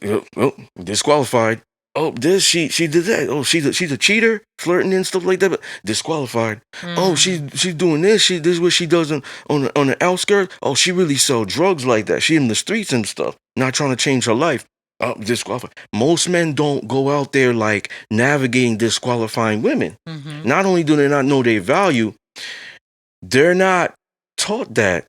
Well, disqualified. Oh, she did that. Oh, she's a cheater, flirting and stuff like that, but disqualified. Oh, she's doing this. This is what she does on the outskirts. Oh, she really sell drugs like that. She in the streets and stuff, not trying to change her life. Oh, disqualified. Most men don't go out there like navigating disqualifying women. Not only do they not know their value, they're not taught that.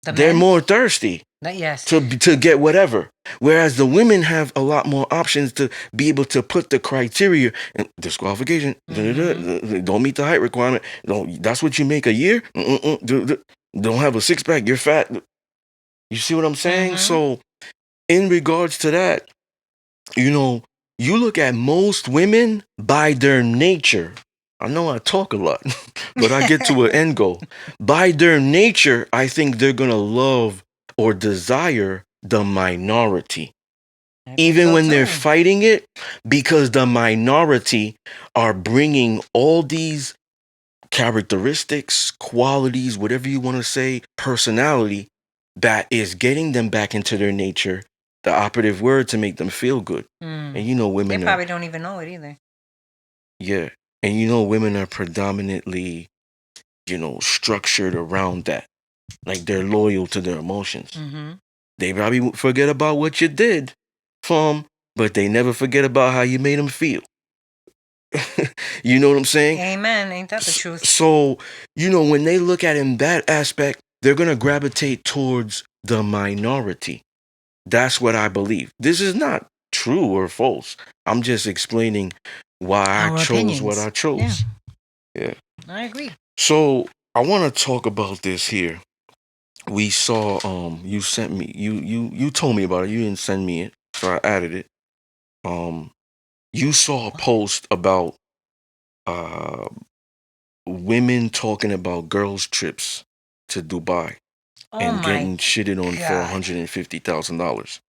They're more thirsty. Yes. to get whatever. Whereas the women have a lot more options to be able to put the criteria and disqualification. Don't meet the height requirement. Don't. That's what you make a year. Don't have a six pack. You're fat. You see what I'm saying? Mm-hmm. So in regards to that, you know, you look at most women by their nature. I know I talk a lot, but I get to an end goal. By their nature, I think they're gonna love or desire the minority, I think even so when they're too. fighting it, because the minority are bringing all these characteristics, qualities, whatever you want to say, personality that is getting them back into their nature, the operative word to make them feel good. And Mm. you know, They women are, probably don't even know it either. yeah. And you know, women are predominantly, structured around that. Like they're loyal to their emotions. Mm-hmm. They probably forget about what you did for 'em, but they never forget about how you made them feel. You know what I'm saying? Amen. Ain't that the truth? So, when they look at it in that aspect, they're going to gravitate towards the minority. That's what I believe. This is not true or false. I'm just explaining why I Our chose what opinions. I Yeah, chose. Yeah. I agree. So, I want to talk about this here. We saw you sent me you told me about it. You didn't send me it. So I added it. Um you saw a post about uh women talking about girls' trips to Dubai Oh and my getting shitted on for God. $150,000.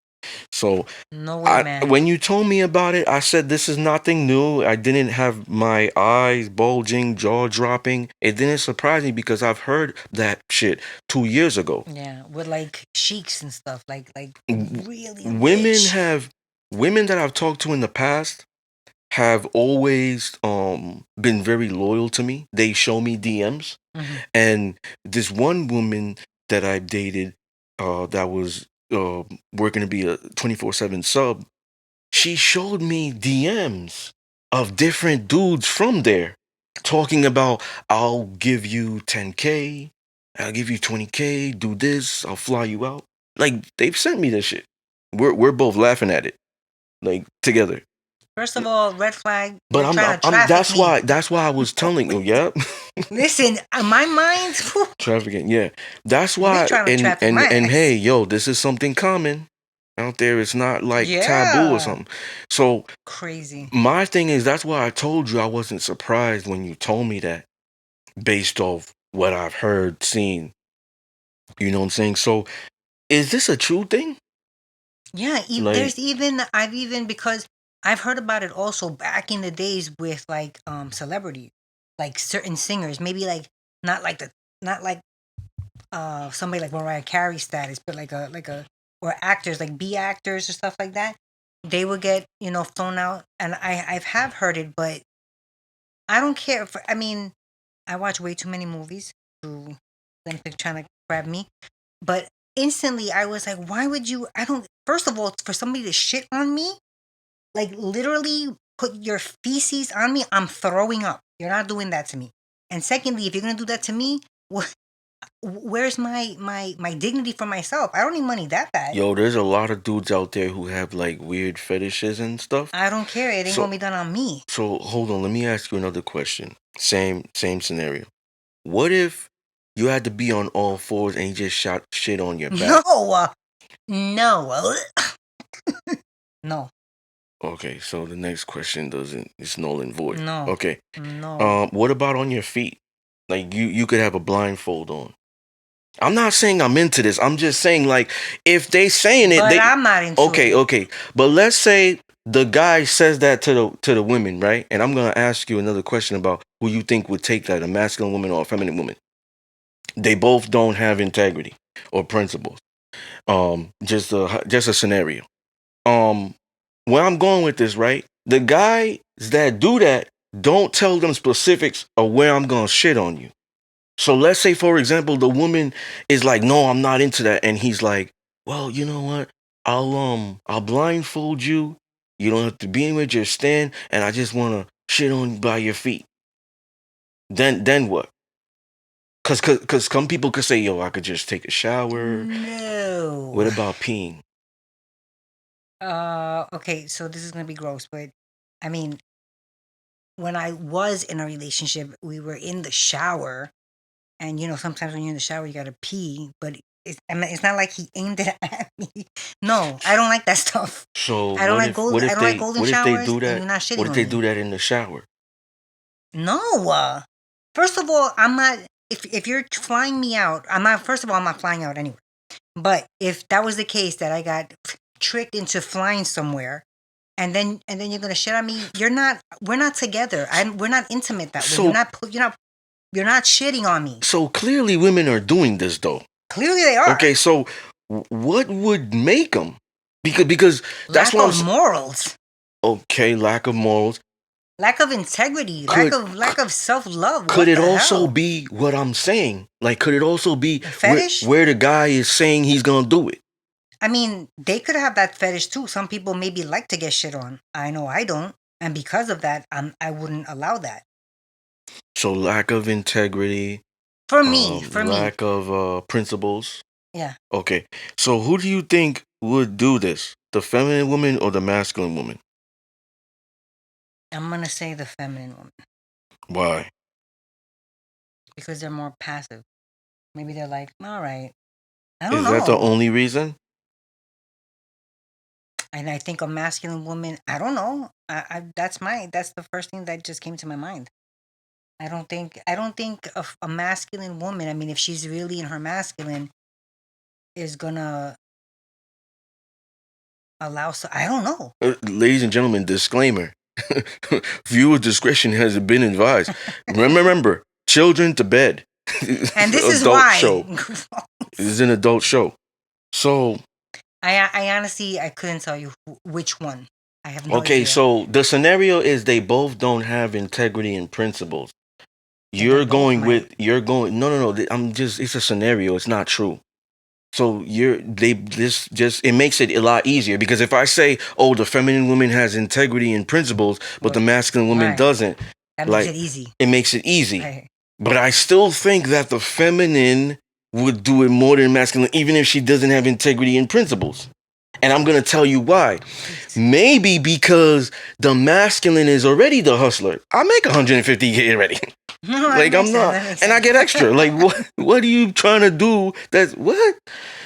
So No way, man. when you told me about it, I said this is nothing new. I didn't have my eyes bulging, jaw dropping. It didn't surprise me because I've heard that shit 2 years ago. Yeah, with like sheiks and stuff, like W- really Women rich. have women that I've talked to in the past have always been very loyal to me. They show me DMs. Mm-hmm. And this one woman that I dated, that was working to be a 24/7 sub, she showed me DMs of different dudes from there talking about, I'll give you 10K, I'll give you 20K, do this, I'll fly you out. Like they've sent me this shit. We're both laughing at it, like together. First of all, red flag. But They're trying to traffic me. that's why I was telling you, yeah. Listen, my mind. Trafficking, yeah. That's They why, trying to and traffic and my and hey, ass. yo, this is something common out there. It's not like taboo or Yeah. something. So Crazy. my thing is, that's why I told you I wasn't surprised when you told me that, based off what I've heard, seen. You know what I'm saying? So is this a true thing? Yeah, Like, there's even I've even because I've heard about it also back in the days with like celebrity, like certain singers, maybe like not like the not like somebody like Mariah Carey status, but like a or actors like B actors or stuff like that. They would get thrown out, and I've have heard it, but I don't care. I mean, I watch way too many movies to them to trying to grab me, but instantly I was like, why would you? I don't. First of all, for somebody to shit on me, like literally put your feces on me, I'm throwing up. You're not doing that to me. And secondly, if you're gonna do that to me, where's my dignity for myself? I don't need money that bad. yo, there's a lot of dudes out there who have like weird fetishes and stuff. I don't care. It ain't So gonna be done on me. so hold on, let me ask you another question. Same scenario. What if you had to be on all fours and you just shot shit on your No, back? no, no, Okay, so the next question doesn't, it's null and void. no, Okay. no. What about on your feet? Like you could have a blindfold on. I'm not saying I'm into this. I'm just saying, like, if they saying it, But they I'm not into okay, it. okay. But let's say the guy says that to the women, right? And I'm gonna ask you another question about who you think would take that, a masculine woman or a feminine woman. They both don't have integrity or principles. Just a scenario. um where I'm going with this, right? The guys that do that don't tell them specifics of where I'm gonna shit on you. So let's say, for example, the woman is like, "No, I'm not into that," and he's like, "Well, you know what? I'll blindfold you. You don't have to be anywhere, just stand, and I just wanna shit on by your feet." Then what? Cause some people could say, yo, I could just take a shower. No. What about peeing? Okay, so this is gonna be gross, but I mean, when I was in a relationship, we were in the shower, and sometimes when you're in the shower, you gotta pee, but it's not like he aimed it at me. No, I don't like that stuff. So I don't like gold. I don't like golden what if they showers, do and that? you're not What shitting if on they me. do that in the shower? No. First of all, I'm not. If you're flying me out, I'm not. First of all, I'm not flying out anywhere. But if that was the case, that I got tricked into flying somewhere, and then you're gonna shit on me, you're not. We're not together. We're not intimate that way. You're So not. You're not shitting on me. so clearly women are doing this though. Clearly, they are. Okay, so what would make them? Because that's Lack what I'm of saying. morals, Okay, lack of morals. lack of integrity, lack Could of lack of self love. could What it the also hell? be what I'm saying? Like, could it also be A where fetish? where the guy is saying he's gonna do it? I mean, they could have that fetish too. Some people maybe like to get shit on. I know I don't, and because of that, I wouldn't allow that. So lack of integrity, For me, lack of principles. yeah, Okay, so who do you think would do this? The feminine woman or the masculine woman? I'm gonna say the feminine woman Why? because they're more passive. Maybe they're like, all right, I don't Is that the know. only reason? And I think a masculine woman, I don't know. That's the first thing that just came to my mind. I don't think a masculine woman, I mean, if she's really in her masculine, is gonna allow, so I don't know. Ladies and gentlemen, disclaimer. Viewer discretion has been advised. Remember, children to bed. And this is Adult why. show. This is an adult show. So, I honestly, I couldn't tell you which one. I have no okay, idea. so the scenario is they both don't have integrity and principles. Then they both might. You're going, no, no, no. I'm just, it's a scenario. It's not true. So this just it makes it a lot easier because if I say, oh, the feminine woman has integrity and principles, but the But masculine woman right, doesn't, that makes like it easy. it makes it easy. Right. But I still think that the feminine would do it more than masculine, even if she doesn't have integrity and principles. And I'm gonna tell you why. Please. Maybe because the masculine is already the hustler. I make 150K already. No, that Like makes I'm sense. not, That makes and I sense. get extra. Like what are you trying to do? That's what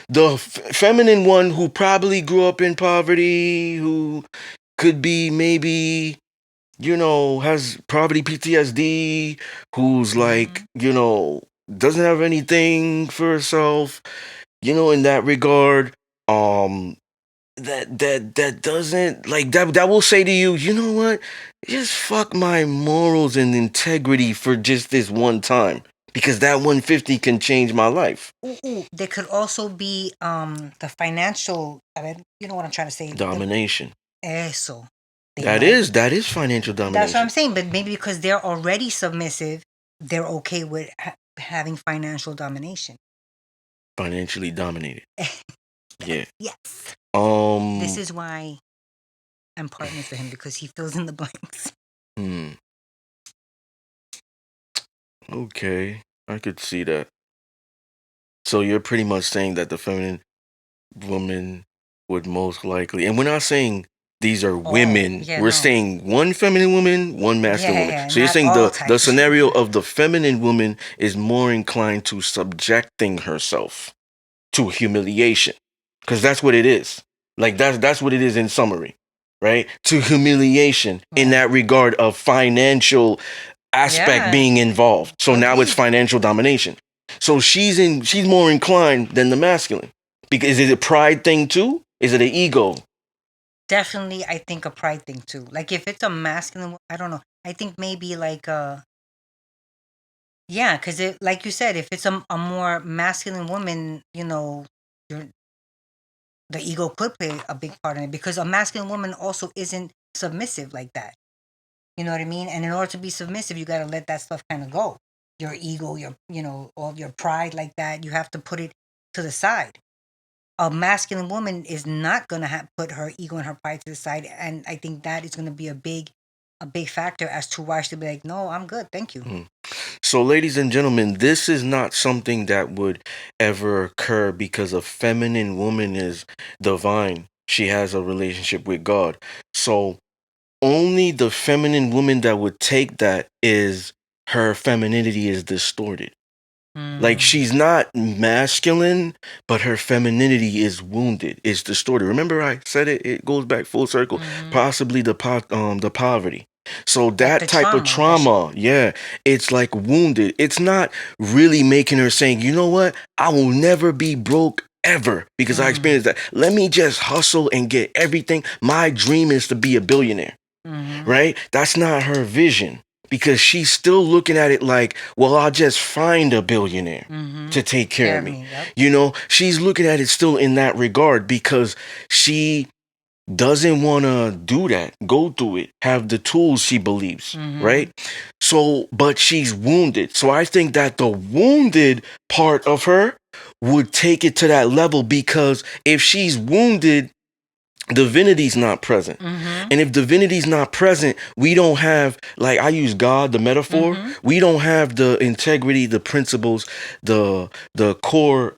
the feminine one who probably grew up in poverty, who could be maybe has poverty PTSD, who's like Mhm. doesn't have anything for herself. In that regard, um, that doesn't like that will say to you, you know what? Just fuck my morals and integrity for just this one time. Because that 150 can change my life. Ooh, there could also be the financial. I mean, you know what I'm trying to say. Domination. Eso. They That might. is that is financial That's what I'm domination. saying. But maybe because they're already submissive, they're okay with having financial domination. Financially dominated. Yeah. Yes. This Um is why I'm partners with him, because he fills in the blanks. hmm. Okay. I could see that. So you're pretty much saying that the feminine woman would most likely, and we're not saying these are Oh, women. yeah, We're no. saying one feminine woman, one Yeah, masculine yeah, woman. yeah. So you're Not saying all the types. scenario of the feminine woman is more inclined to subjecting herself to humiliation, because that's what it is. Like that's what it is in summary, right? To humiliation in Yeah. that regard of financial aspect Yeah. being involved. So now it's Agreed. financial domination. So she's more inclined than the masculine. Because is it a pride thing too? Is it an ego? Definitely, I think a pride thing too. Like if it's a masculine, I don't know. I think maybe like yeah, because it, like you said, if it's a more masculine woman, your the ego could play a big part in it, because a masculine woman also isn't submissive like that. You know what I mean? And in order to be submissive, you got to let that stuff kind of go. Your ego, all your pride like that, you have to put it to the side. A masculine woman is not going to put her ego and her pride to the side. And I think that is going to be a big factor as to why she'll be like, no, I'm good. Thank you. Mm. So, ladies and gentlemen, this is not something that would ever occur because a feminine woman is divine. She has a relationship with God. So, only the feminine woman that would take that is her femininity is distorted. Like Mm. she's not masculine, but her femininity is wounded, is distorted. Remember I said it, it goes back full circle. Mm-hmm. Possibly the poverty. So Like the that type of trauma that she. trauma, yeah, it's like wounded. It's not really making her saying, you know what, I will never be broke ever because I Mm. experienced that. Let me just hustle and get everything. My dream is to be a billionaire, Mm-hmm. right? That's not her vision because she's still looking at it like, well, I'll just find a billionaire Mm-hmm. to take care Care of of me. me. Yep. You know, she's looking at it still in that regard because she doesn't want to do that, go through it, have the tools she believes, Mm-hmm. right? So, but she's wounded. So I think that the wounded part of her would take it to that level because if she's wounded, divinity's not present. Mm-hmm. And if divinity's not present, we don't have, like I use God, the metaphor, Mm-hmm. we don't have the integrity, the principles, the core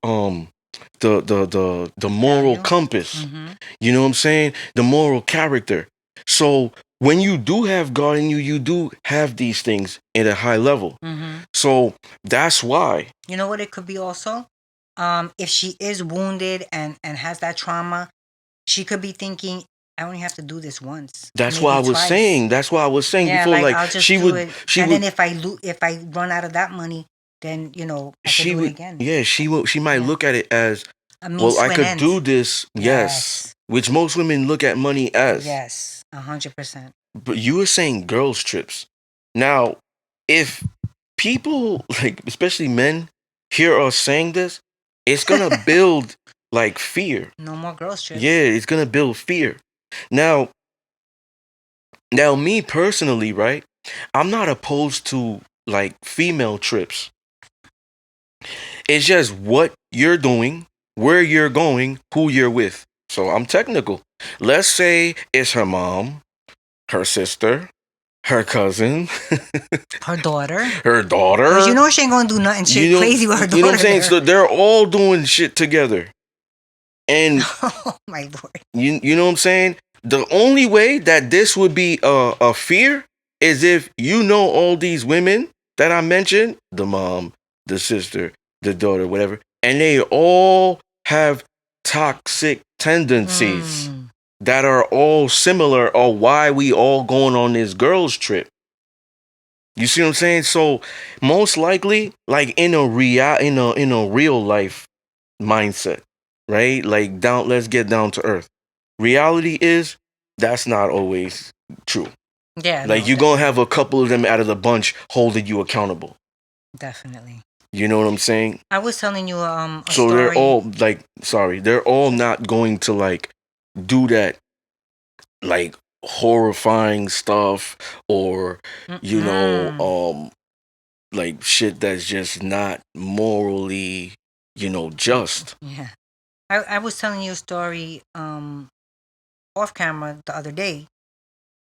the moral Value. compass. Mm-hmm. You know what I'm saying? The moral character. So when you do have God in you, you do have these things at a high level. Mm-hmm. So that's why. You know what it could be also? If she is wounded and has that trauma, she could be thinking, I only have to do this once, That's why maybe I was twice. saying. That's why I was saying Yeah, before. like Like I'll just do it, she and then would if I run out of that money, then I could she do it would again. yeah she might Yeah, look at it as, a means well, to I an could do end. this, yes, Yes, which most women look at money as. yes, 100%. But you were saying girls trips. Now if people like especially men hear us saying this, it's gonna build like fear. No more girls Yeah, trips. it's gonna build fear. Now me personally, right, I'm not opposed to like female trips. It's just what you're doing, where you're going, who you're with. So I'm technical. Let's say it's her mom, her sister, her cousin, Her daughter, her because daughter. she ain't gonna do nothing shit crazy with her You know what I'm daughter saying? there. So they're all doing shit together. And Oh my lord. you know what I'm saying? The only way that this would be a fear is if you know all these women that I mentioned, the mom, the sister, the daughter, whatever, and they all have toxic tendencies Mm. that are all similar or why we all going on this girls trip. You see what I'm saying? So most likely, like in a real life mindset, right? Like down, let's get down to earth. Reality is that's not always true. Yeah, Like no, you're gonna have a couple of them out of the bunch holding you accountable. definitely. You know what I'm saying? I was telling you a So they're story. all like, sorry, they're all not going to like do that like horrifying stuff or you know Mm-mm. like shit that's just not morally, you know, just. Yeah. I was telling you a story off camera the other day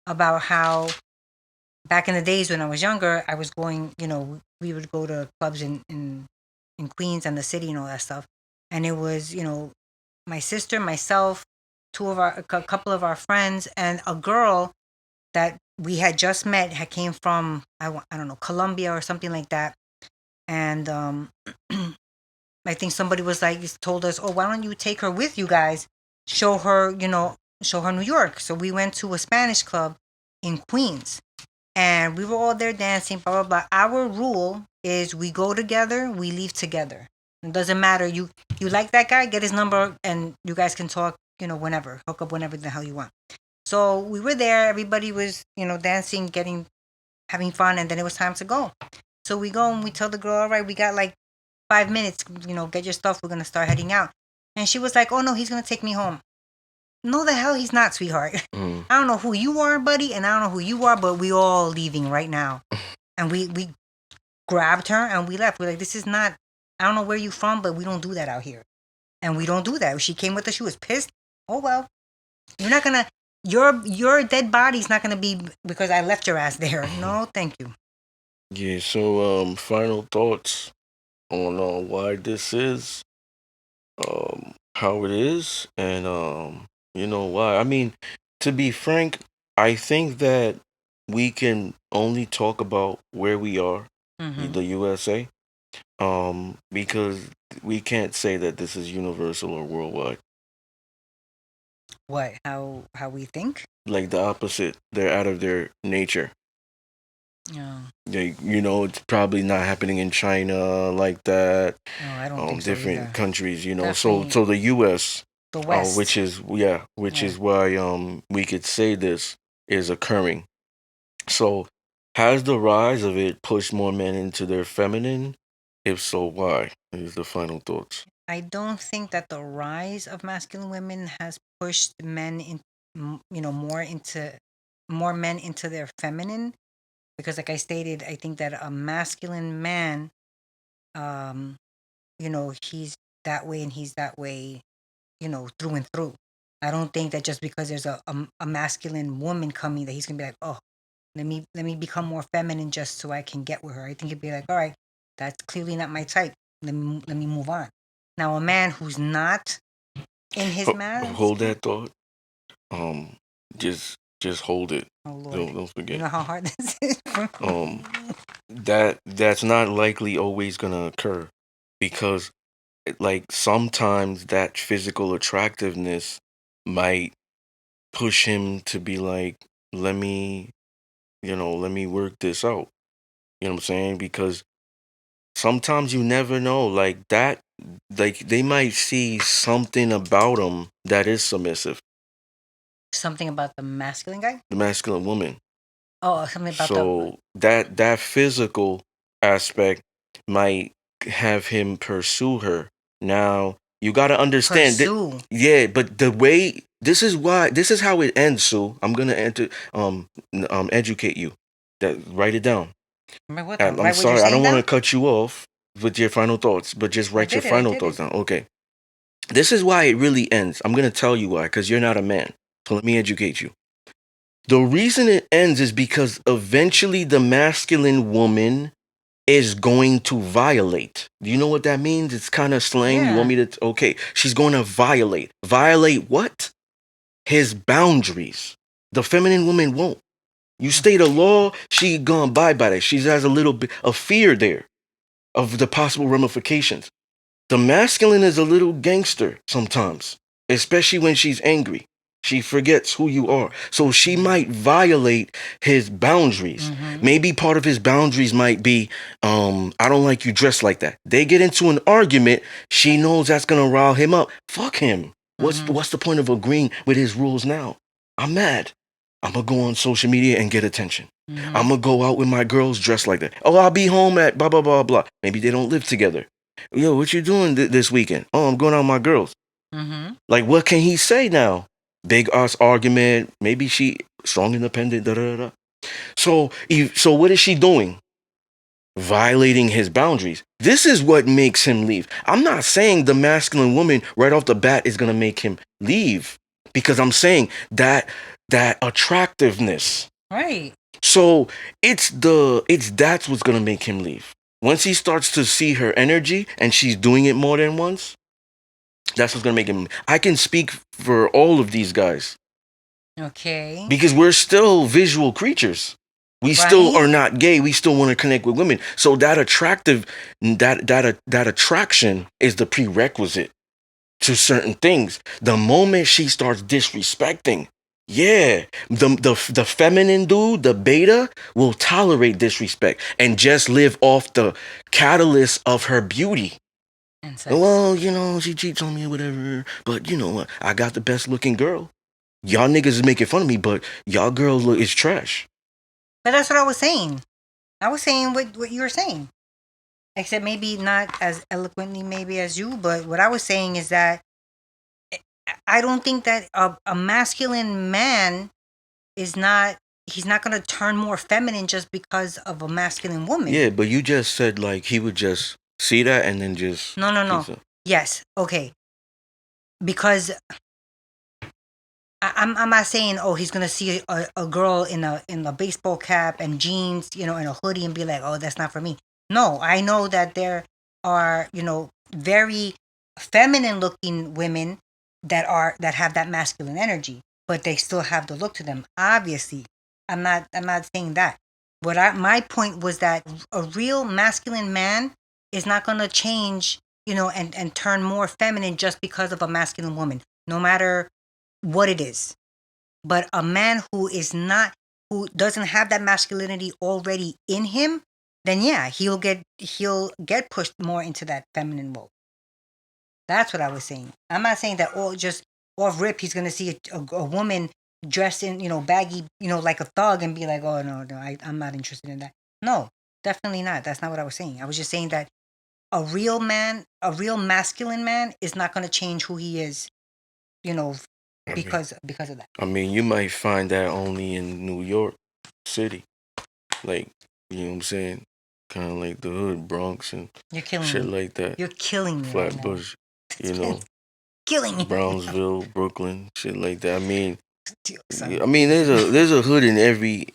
about how back in the days when I was younger, I was going, we would go to clubs in Queens and the city and all that stuff. And it was, my sister, myself, a couple of our friends, and a girl that we had just met had came from, I don't know, Colombia or something like that. And I think somebody was like, told us, oh, why don't you take her with you guys? Show her, show her New York. So we went to a Spanish club in Queens and we were all there dancing, blah, blah, blah. Our rule is we go together, we leave together. It doesn't matter. You like that guy, get his number and you guys can talk, whenever, hook up whenever the hell you want. So we were there, everybody was, dancing, having fun, and then it was time to go. So we go and we tell the girl, all right, we got like 5 minutes, get your stuff. We're going to start heading out. And she was like, oh no, he's going to take me home. No, the hell he's not, sweetheart. Mm. I don't know who you are, buddy, and I don't know who you are, but we all leaving right now. And we grabbed her and we left. We're like, this is not, I don't know where you from, but we don't do that out here. And we don't do that. She came with us. She was pissed. Oh, well, you're not going to, your dead body's not going to be because I left your ass there. No, thank you. Yeah, so final thoughts on why this is, how it is, and why. I mean, to be frank, I think that we can only talk about where we are, Mm-hmm. the USA, because we can't say that this is universal or worldwide. What? How we think? Like the opposite, they're out of their nature. No, It's probably not happening in China like that. no, I don't think so Different either. countries, so Definitely the U.S., the which West. is yeah, which Yeah. is why we could say this is occurring. So, has the rise of it pushed more men into their feminine? If so, why? Is the final thoughts. I don't think that the rise of masculine women has pushed men in, more men into their feminine, because like I stated, I think that a masculine man, um, he's that way and he's that way, through and through. I don't think that just because there's a masculine woman coming that he's gonna be like, oh, let me become more feminine just so I can get with her. I think he'd be like, all right, that's clearly not my type. Let me move on. Now, a man who's not in his Hold masculine, that thought. Um, just hold it. oh Lord, Don't you forget. know how hard this is for me. Um, that's not likely always gonna occur because like sometimes that physical attractiveness might push him to be like, let me, let me work this out. You know what I'm saying? Because sometimes you never know. Like that, like they might see something about him that is submissive, Something about the masculine guy. the masculine woman. Oh, something about the So that physical aspect might have him pursue her. Now you got to understand that, pursue. yeah, but the way this is how it ends. So I'm gonna enter educate you. That write it down. Remember what the I'm right what you're sorry, I saying don't want to down? cut you off with your final thoughts, but just I write your did it. I final did thoughts it. down. Okay, this is why it really ends. I'm gonna tell you why, because you're not a man. So let me educate you. The reason it ends is because eventually the masculine woman is going to violate. Do you know what that means? It's kind of slang. You want Yeah. me to? Okay, she's going to violate. Violate what? His boundaries. The feminine woman won't. You state a law, she gonna abide by that. She has a little bit of fear there of the possible ramifications. The masculine is a little gangster sometimes, especially when she's angry. She forgets who you are. So she might violate his boundaries. Mm-hmm. Maybe part of his boundaries might be, I don't like you dressed like that. They get into an argument. She knows that's gonna rile him up. Fuck him. Mm-hmm. What's the point of agreeing with his rules now? I'm mad. I'm gonna go on social media and get attention. Mm-hmm. I'm gonna go out with my girls dressed like that. Oh, I'll be home at blah blah blah blah. Maybe they don't live together. Yo, what you doing this weekend? Oh, I'm going out with my girls. Mm-hmm. Like, what can he say now? Big us argument. Maybe she strong, independent. Da da da. So what is she doing? Violating his boundaries. This is what makes him leave. I'm not saying the masculine woman right off the bat is gonna make him leave, because I'm saying that attractiveness. Right. So it's that's what's gonna make him leave. Once he starts to see her energy and she's doing it more than once, that's what's gonna make him. I can speak for all of these guys Okay. because we're still visual creatures. We still Right. are not gay. We still want to connect with women. So that that attraction is the prerequisite to certain things. The moment she starts disrespecting, yeah, the feminine dude, the beta, will tolerate disrespect and just live off the catalyst of her beauty. And sex. Well, she cheats on me or whatever. But you know what? I got the best looking girl. Y'all niggas is making fun of me, but y'all girl look is trash. But that's what I was saying. I was saying what you were saying. Except maybe not as eloquently maybe as you, but what I was saying is that I don't think that a masculine man is not he's not going to turn more feminine just because of a masculine woman. Yeah, but you just said like he would just see that and then just No, no, no. piece of. Yes. Okay. Because I'm not saying, oh, he's gonna see a girl in a baseball cap and jeans, and a hoodie, and be like, oh, that's not for me. No, I know that there are, very feminine looking women that have that masculine energy, but they still have the look to them. Obviously, I'm not saying that. My point was that a real masculine man is not gonna change, and turn more feminine just because of a masculine woman, no matter what it is. But a man who doesn't have that masculinity already in him, then yeah, he'll get pushed more into that feminine role. That's what I was saying. I'm not saying that all just off rip he's gonna see a woman dressed in, baggy, like a thug, and be like, oh, no, no, I'm not interested in that. No, definitely not. That's not what I was saying. I was just saying that a real man, a real masculine man, is not gonna change who he is, you know, I mean, because of that. you might find that only in New York City, like you know what I'm saying, kind of like the hood, Bronx and You're killing shit me. like that, You're killing me right now. Flatbush, you know, Killing me right now. Brownsville, Brooklyn, shit like that. Son of a There's a hood in every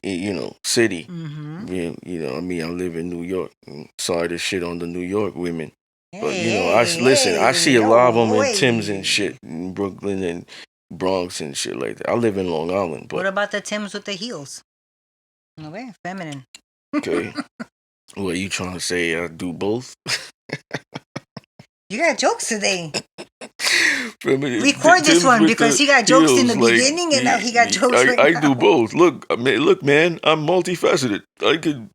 city. Mm-hmm. I live in New York. Sorry to shit on the New York women, but Hey, listen. I hey, see a lot of them oh, in Tim's and hey. shit in Brooklyn and Bronx and shit like that. I live in Long Island, What but about the Tims with the heels? No way, feminine. okay. What you trying to say? I do both. You got jokes today. Feminine Record this Tim's one with because the he got jokes in the heels, like beginning and now he got jokes right I now. do both. Look, look, man, I'm multifaceted. I could.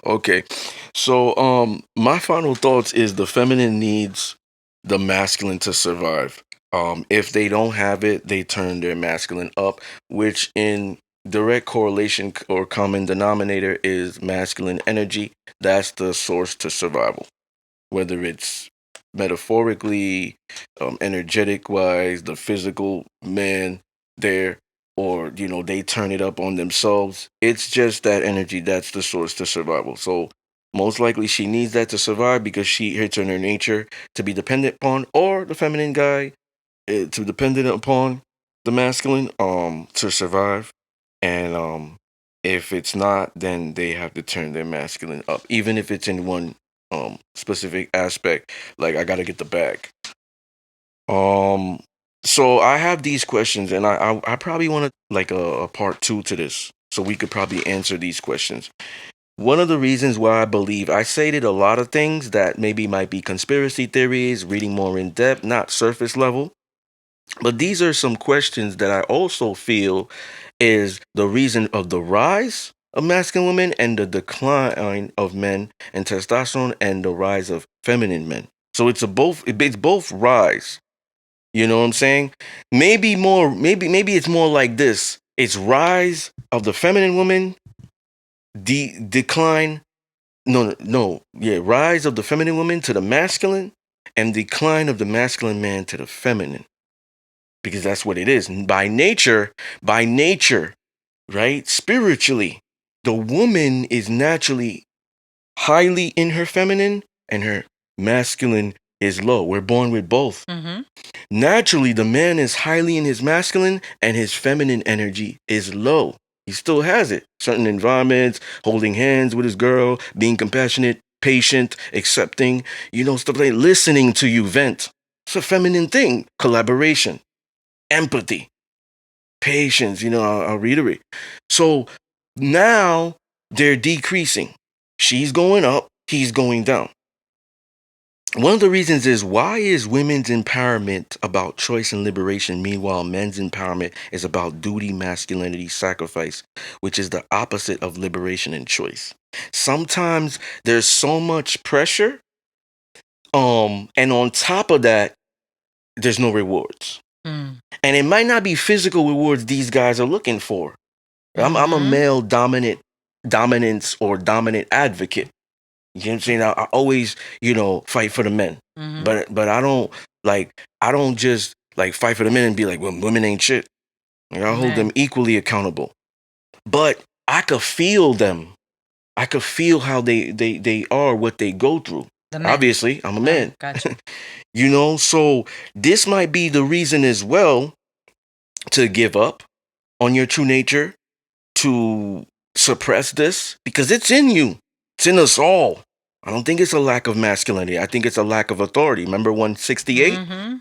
Okay, so my final thoughts is the feminine needs the masculine to survive. If they don't have it, they turn their masculine up, which in direct correlation or common denominator is masculine energy. That's the source to survival, whether it's metaphorically, energetic wise, the physical man there, or they turn it up on themselves. It's just that energy that's the source to survival. So most likely she needs that to survive because it's in her nature to be dependent upon, or the feminine guy to dependent upon the masculine to survive. And if it's not, then they have to turn their masculine up, even if it's in one specific aspect. Like I gotta get the bag. Um, so I have these questions, and I probably want to like a part two to this, so we could probably answer these questions. One of the reasons why I believe I stated a lot of things that maybe might be conspiracy theories, reading more in depth, not surface level. But these are some questions that I also feel is the reason of the rise of masculine women and the decline of men and testosterone and the rise of feminine men. So it's both rise. You know what I'm saying? Maybe it's more like this. It's rise of the feminine woman, decline yeah, rise of the feminine woman to the masculine and decline of the masculine man to the feminine, because that's what it is. By nature, right? Spiritually, the woman is naturally highly in her feminine and her masculine is low. We're born with both. Mm-hmm. Naturally, the man is highly in his masculine and his feminine energy is low. He still has it. Certain environments, holding hands with his girl, being compassionate, patient, accepting, stuff like listening to you vent. It's a feminine thing. Collaboration, empathy, patience, I'll reiterate. So now they're decreasing. She's going up, he's going down. One of the reasons is, why is women's empowerment about choice and liberation, meanwhile men's empowerment is about duty, masculinity, sacrifice, which is the opposite of liberation and choice. Sometimes there's so much pressure, and on top of that, there's no rewards. Mm. And it might not be physical rewards these guys are looking for. I'm a Mm-hmm. male dominance or dominant advocate. You know what I'm saying? I always, fight for the men. Mm-hmm. But I don't just like fight for the men and be like, well, women ain't shit. Like, I hold them Man, equally accountable. But I could feel them. I could feel how they are, what they go through. the men. Obviously, I'm a Oh, man. gotcha. So this might be the reason as well to give up on your true nature, to suppress this, because it's in you. It's in us all. I don't think it's a lack of masculinity. I think it's a lack of authority. Remember 168? Mm-hmm.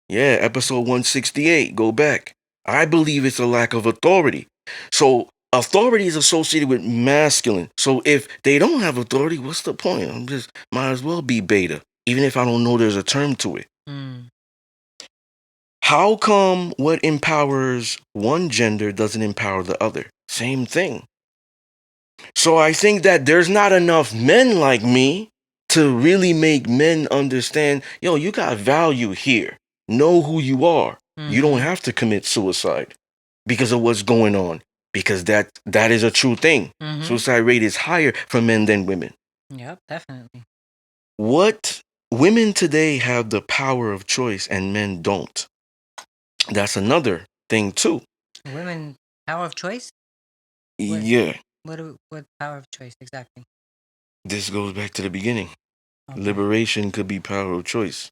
Yeah, episode 168. Go back. I believe it's a lack of authority. So authority is associated with masculine. So if they don't have authority, what's the point? I'm just might as well be beta, even if I don't know there's a term to it. Mm. How come what empowers one gender doesn't empower the other? Same thing. So I think that there's not enough men like me to really make men understand, yo, you got value here. Know who you are. You don't Mm-hmm. have to commit suicide because of what's going on. Because that is a true thing. Mm-hmm. Suicide rate is higher for men than women. Yep, definitely. What women today have the power of choice and men don't. That's another thing too. Women, power of choice? What? Yeah. What power of choice exactly? This goes back to the beginning. Okay. Liberation could be power of choice.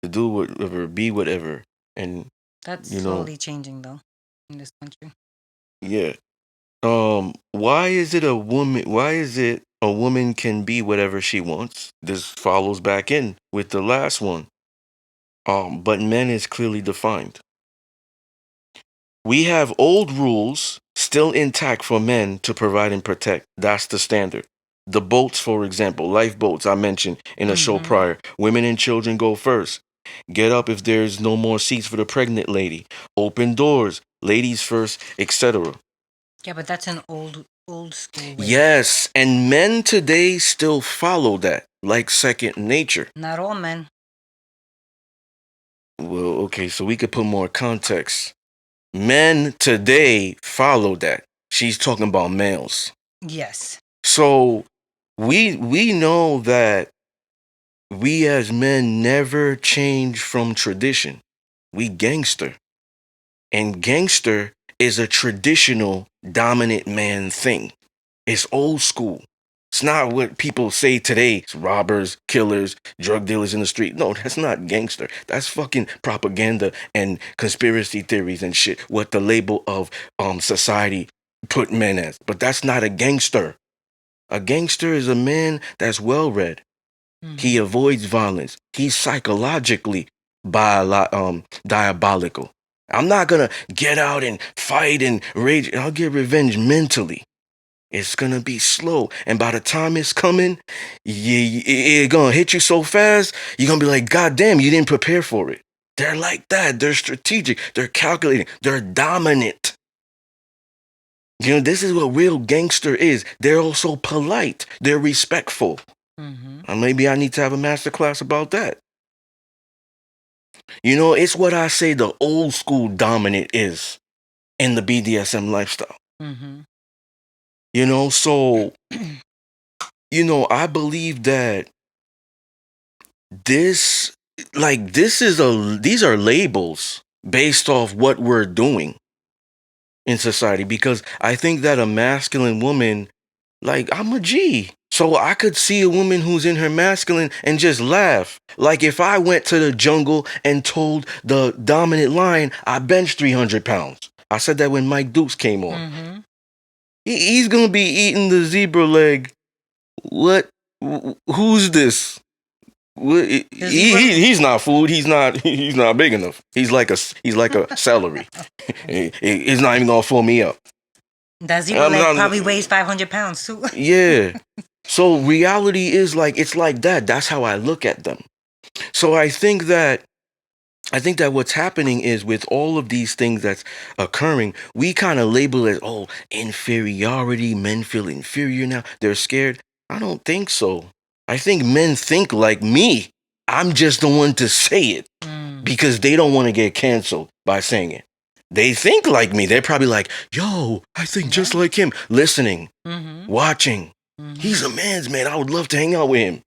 To do whatever, be whatever, and That's you know, slowly changing though in this country. yeah. Why is it a woman? Why is it a woman can be whatever she wants? This follows back in with the last one. But men is clearly defined. We have old rules still intact for men to provide and protect. That's the standard. The boats, for example, lifeboats I mentioned in a show Mm-hmm. prior. Women and children go first. Get up if there's no more seats for the pregnant lady. Open doors, ladies first, etc. Yeah, but that's an old school way. Yes, and men today still follow that like second nature. Not all men. Well, okay, so we could put more context. Men today follow that. She's talking about males. Yes. So we know that we as men never change from tradition. We gangster. And gangster is a traditional dominant man thing. It's old school. It's not what people say today. It's robbers, killers, drug dealers in the street. No, that's not gangster. That's fucking propaganda and conspiracy theories and shit. What the label of society put men as. But that's not a gangster. A gangster is a man that's well read. He Mm-hmm. avoids violence. He's psychologically diabolical. I'm not gonna get out and fight and rage. I'll get revenge mentally. It's gonna be slow, and by the time it's coming, it's gonna hit you so fast. You're gonna be like, "God damn, you didn't prepare for it." They're like that. They're strategic. They're calculating. They're dominant. You know, this is what real gangster is. They're also polite. They're respectful. Mm-hmm. And maybe I need to have a master class about that. You know, it's what I say the old school dominant is in the BDSM lifestyle. Mm-hmm. You know, so, I believe that this, these are labels based off what we're doing in society because I think that a masculine woman, like, I'm a G. So I could see a woman who's in her masculine and just laugh. Like if I went to the jungle and told the dominant lion I bench 300 pounds. I said that when Mike Dukes came on. Mm-hmm. He's gonna be eating the zebra leg. What? Who's this? He's not food. He's not big enough. He's like a celery. He's not even gonna fill me up. That zebra leg probably weighs 500 pounds too. Yeah. So reality is it's like that. That's how I look at them. So I think that what's happening is with all of these things that's occurring, we kind of label it, inferiority. Men feel inferior now. They're scared. I don't think so. I think men think like me. I'm just the one to say it because they don't want to get canceled by saying it. They think like me. They're probably like, yo, I think just like him. Listening, watching. He's a man's man. I would love to hang out with him.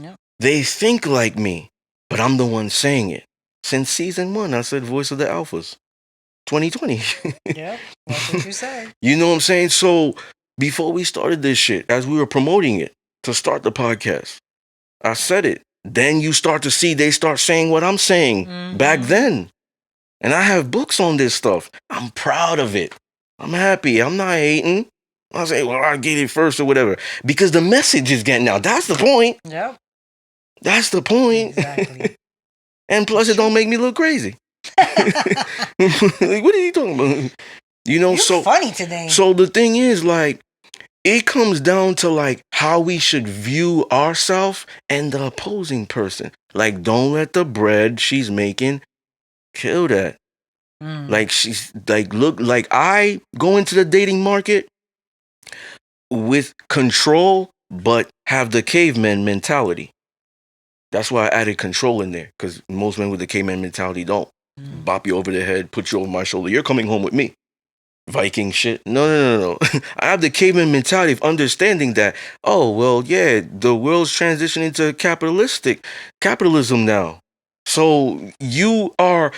Yep. They think like me, but I'm the one saying it. Since season 1, I said voice of the alphas. 2020. Yep. That's what you said. You know what I'm saying? So before we started this shit, as we were promoting it to start the podcast, I said it. Then you start to see they start saying what I'm saying back then. And I have books on this stuff. I'm proud of it. I'm happy. I'm not hating. I'll say, well, I get it first or whatever. Because the message is getting out. That's the point. Yep. That's the point. Exactly. And plus, It's it don't true. make me look crazy. Like, what are you talking about? You know, You're so funny today. so the thing is, like, it comes down to like how we should view ourselves and the opposing person. Like, don't let the bread she's making kill that. Like, she's like, look, like, I go into the dating market with control, but have the caveman mentality. That's why I added control in there, because most men with the caveman mentality don't. Bop you over the head, put you over my shoulder. You're coming home with me. Viking shit. No. I have the caveman mentality of understanding that, oh, well, yeah, the world's transitioning to capitalism now. So your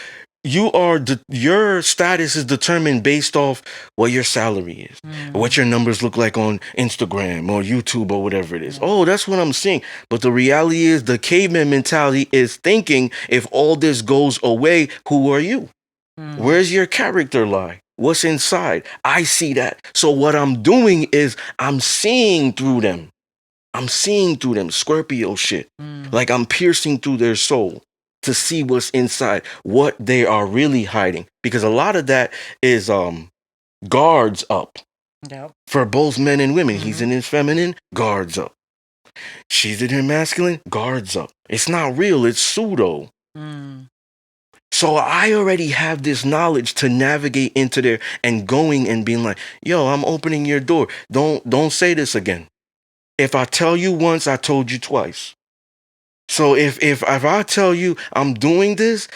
status is determined based off what your salary is, what your numbers look like on Instagram or YouTube or whatever it is. Oh, that's what I'm seeing. But the reality is the caveman mentality is thinking, if all this goes away, who are you? Where's your character lie? What's inside? I see that. So what I'm doing is I'm seeing through them. I'm seeing through them Scorpio shit. Like, I'm piercing through their soul to see what's inside, what they are really hiding. Because a lot of that is guards up. Yep. For both men and women. He's in his feminine, guards up. She's in her masculine, guards up. It's not real, it's pseudo. So I already have this knowledge to navigate into there and going and being like, yo, I'm opening your door. Don't say this again. If I tell you once, I told you twice. So if I tell you I'm doing this,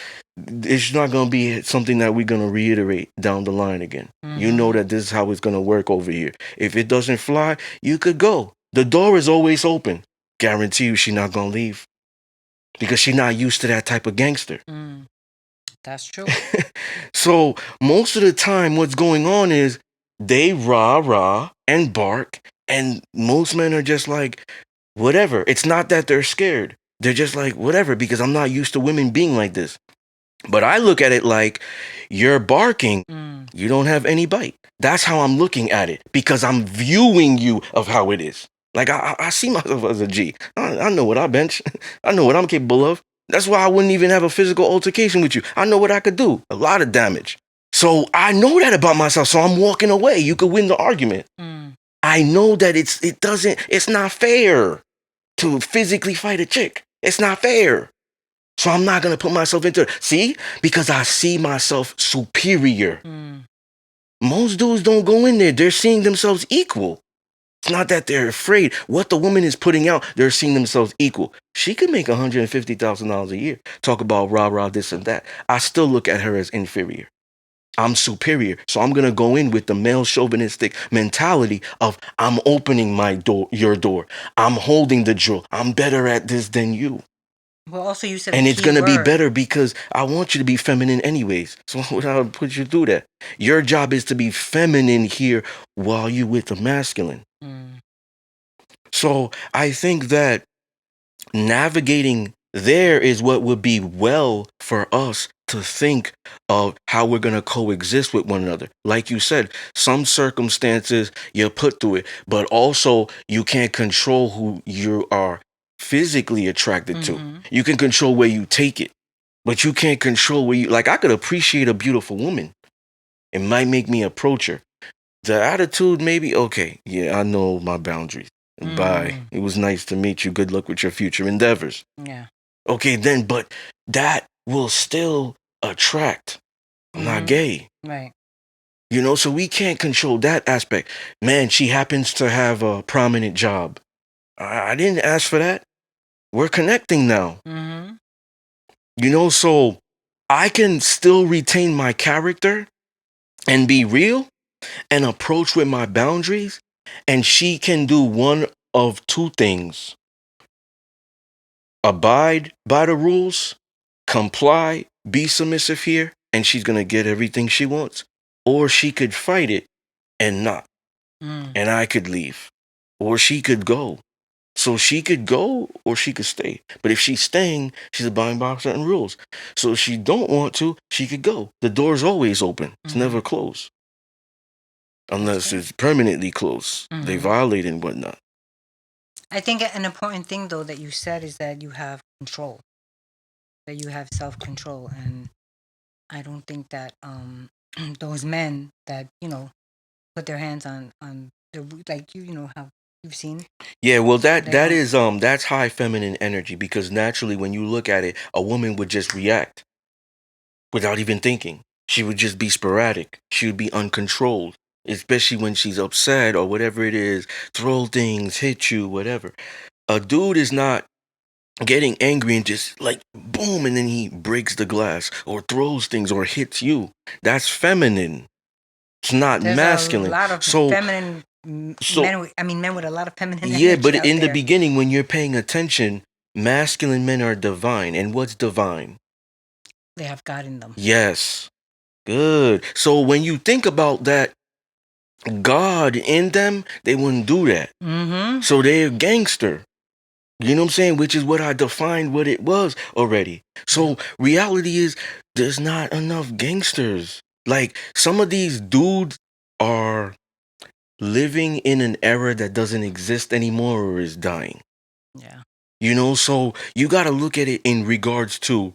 it's not gonna be something that we're gonna reiterate down the line again. You know that this is how it's gonna work over here. If it doesn't fly, you could go. The door is always open. Guarantee you she's not gonna leave. Because she's not used to that type of gangster. That's true. So most of the time, what's going on is they rah and bark, and most men are just like, whatever. It's not that they're scared. They're just like, whatever, because I'm not used to women being like this. But I look at it like, you're barking, you don't have any bite. That's how I'm looking at it, because I'm viewing you of how it is. Like, I see myself as a G. I know what I bench. I know what I'm capable of. That's why I wouldn't even have a physical altercation with you. I know what I could do. A lot of damage. So I know that about myself. So I'm walking away. You could win the argument. I know that it's not fair to physically fight a chick. It's not fair. So I'm not going to put myself into it. See? Because I see myself superior. Most dudes don't go in there. They're seeing themselves equal. It's not that they're afraid. What the woman is putting out, they're seeing themselves equal. She could make $150,000 a year. Talk about rah, this and that. I still look at her as inferior. I'm superior. So I'm going to go in with the male chauvinistic mentality of, I'm opening my door, your door. I'm holding the jewel. I'm better at this than you. Well, also you said And a it's key going to be word. better because I want you to be feminine anyways. So I'll put you through that. Your job is to be feminine here while you with the masculine. So I think that navigating there is what would be well for us to think of how we're going to coexist with one another. Like you said, some circumstances you're put through it, but also you can't control who you are physically attracted to. You can control where you take it, but you can't control where you, like, I could appreciate a beautiful woman. It might make me approach her. The attitude, maybe, okay, yeah, I know my boundaries. Bye. It was nice to meet you. Good luck with your future endeavors. Yeah. Okay, then, but that will still attract. I'm not gay. Right. You know, so we can't control that aspect. Man, she happens to have a prominent job. I didn't ask for that. We're connecting now. You know, so I can still retain my character and be real and approach with my boundaries, and she can do one of two things: abide by the rules, comply, be submissive here, and she's gonna get everything she wants. Or she could fight it and not, and I could leave, or she could go. So she could go or she could stay. But if she's staying, she's abiding by certain rules. So if she don't want to, she could go. The door's always open. It's never closed. Unless right. it's permanently closed. They violate and whatnot. I think an important thing though that you said is that you have control, that you have self-control, and I don't think that those men that put their hands on the like how you've seen Yeah, well they don't. that's high feminine energy because naturally when you look at it, a woman would just react without even thinking. She would just be sporadic. She would be uncontrolled, especially when she's upset or whatever it is, throw things, hit you, whatever. A dude is not getting angry and just like boom and then he breaks the glass or throws things or hits you. That's feminine. It's not There's a masculine. lot of So feminine so men. I mean, men with a lot of feminine yeah, energy but out in the there. beginning when you're paying attention, masculine men are divine. And what's divine? They have God in them. Yes. Good. So when you think about that God in them, they wouldn't do that. Mm-hmm. So they're gangster. You know what I'm saying? Which is what I defined what it was already. So reality is there's not enough gangsters. Like some of these dudes are living in an era that doesn't exist anymore or is dying. Yeah. So you got to look at it in regards to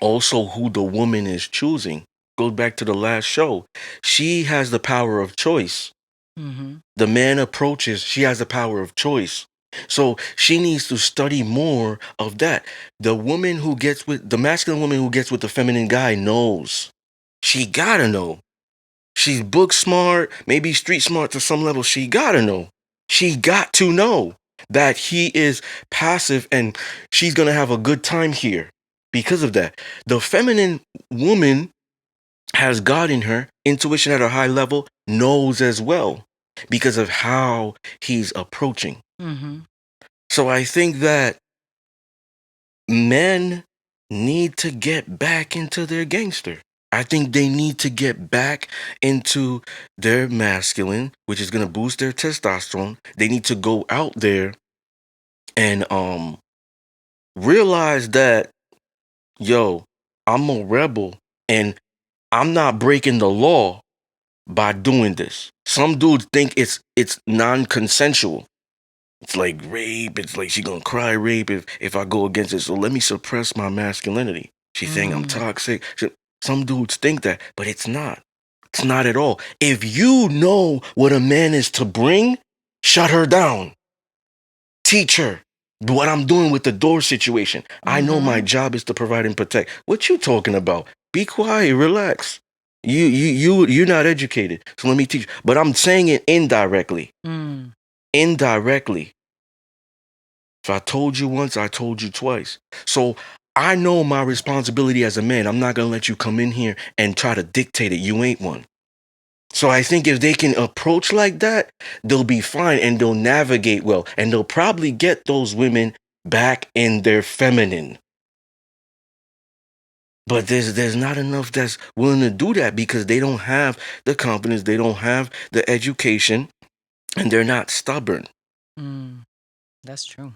also who the woman is choosing. Goes back to the last show. She has the power of choice. Mm-hmm. The man approaches, she has the power of choice. So she needs to study more of that. The masculine woman who gets with the feminine guy knows. She gotta know. She's book smart, maybe street smart to some level. She gotta know. She got to know that he is passive and she's gonna have a good time here because of that. The feminine woman has God in her, intuition at a high level, knows as well because of how he's approaching. Mm-hmm. So I think that men need to get back into their gangster. I think they need to get back into their masculine, which is going to boost their testosterone. They need to go out there and realize that, yo, I'm a rebel and I'm not breaking the law by doing this. Some dudes think it's non-consensual. It's like rape. It's like she gonna cry rape if I go against it. So let me suppress my masculinity. She's saying I'm toxic. Some dudes think that, but it's not. It's not at all. If you know what a man is to bring, shut her down. Teach her what I'm doing with the door situation. I know my job is to provide and protect. What you talking about? Be quiet, relax. You're not educated. So let me teach. But I'm saying it indirectly. Mm. Indirectly. If I told you once, I told you twice. So I know my responsibility as a man. I'm not gonna let you come in here and try to dictate it. You ain't one. So I think if they can approach like that, they'll be fine and they'll navigate well. And they'll probably get those women back in their feminine. But there's not enough that's willing to do that because they don't have the confidence, they don't have the education, and they're not stubborn. Mm. That's true.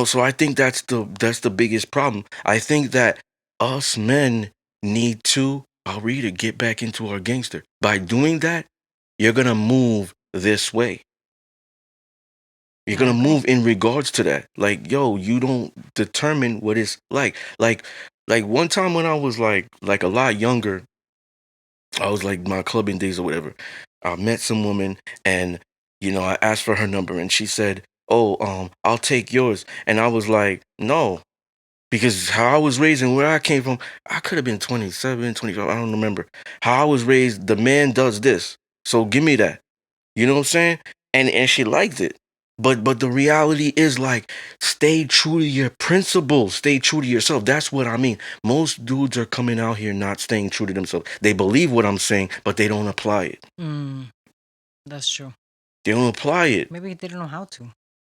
So I think that's the biggest problem. I think that us men need to to get back into our gangster. By doing that, you're gonna move this way. You're I gonna agree. move in regards to that. Like, yo, you don't determine what it's like. Like one time when I was like a lot younger, I was like my clubbing days or whatever. I met some woman and I asked for her number and she said, "Oh, I'll take yours." And I was like, "No." Because how I was raised and where I came from, I could have been 27, 25, I don't remember. How I was raised, the man does this. So give me that. You know what I'm saying? And she liked it. But the reality is like stay true to your principles, stay true to yourself. That's what I mean. Most dudes are coming out here not staying true to themselves. They believe what I'm saying, but they don't apply it. Mm. That's true. They don't apply it. Maybe they don't know how to.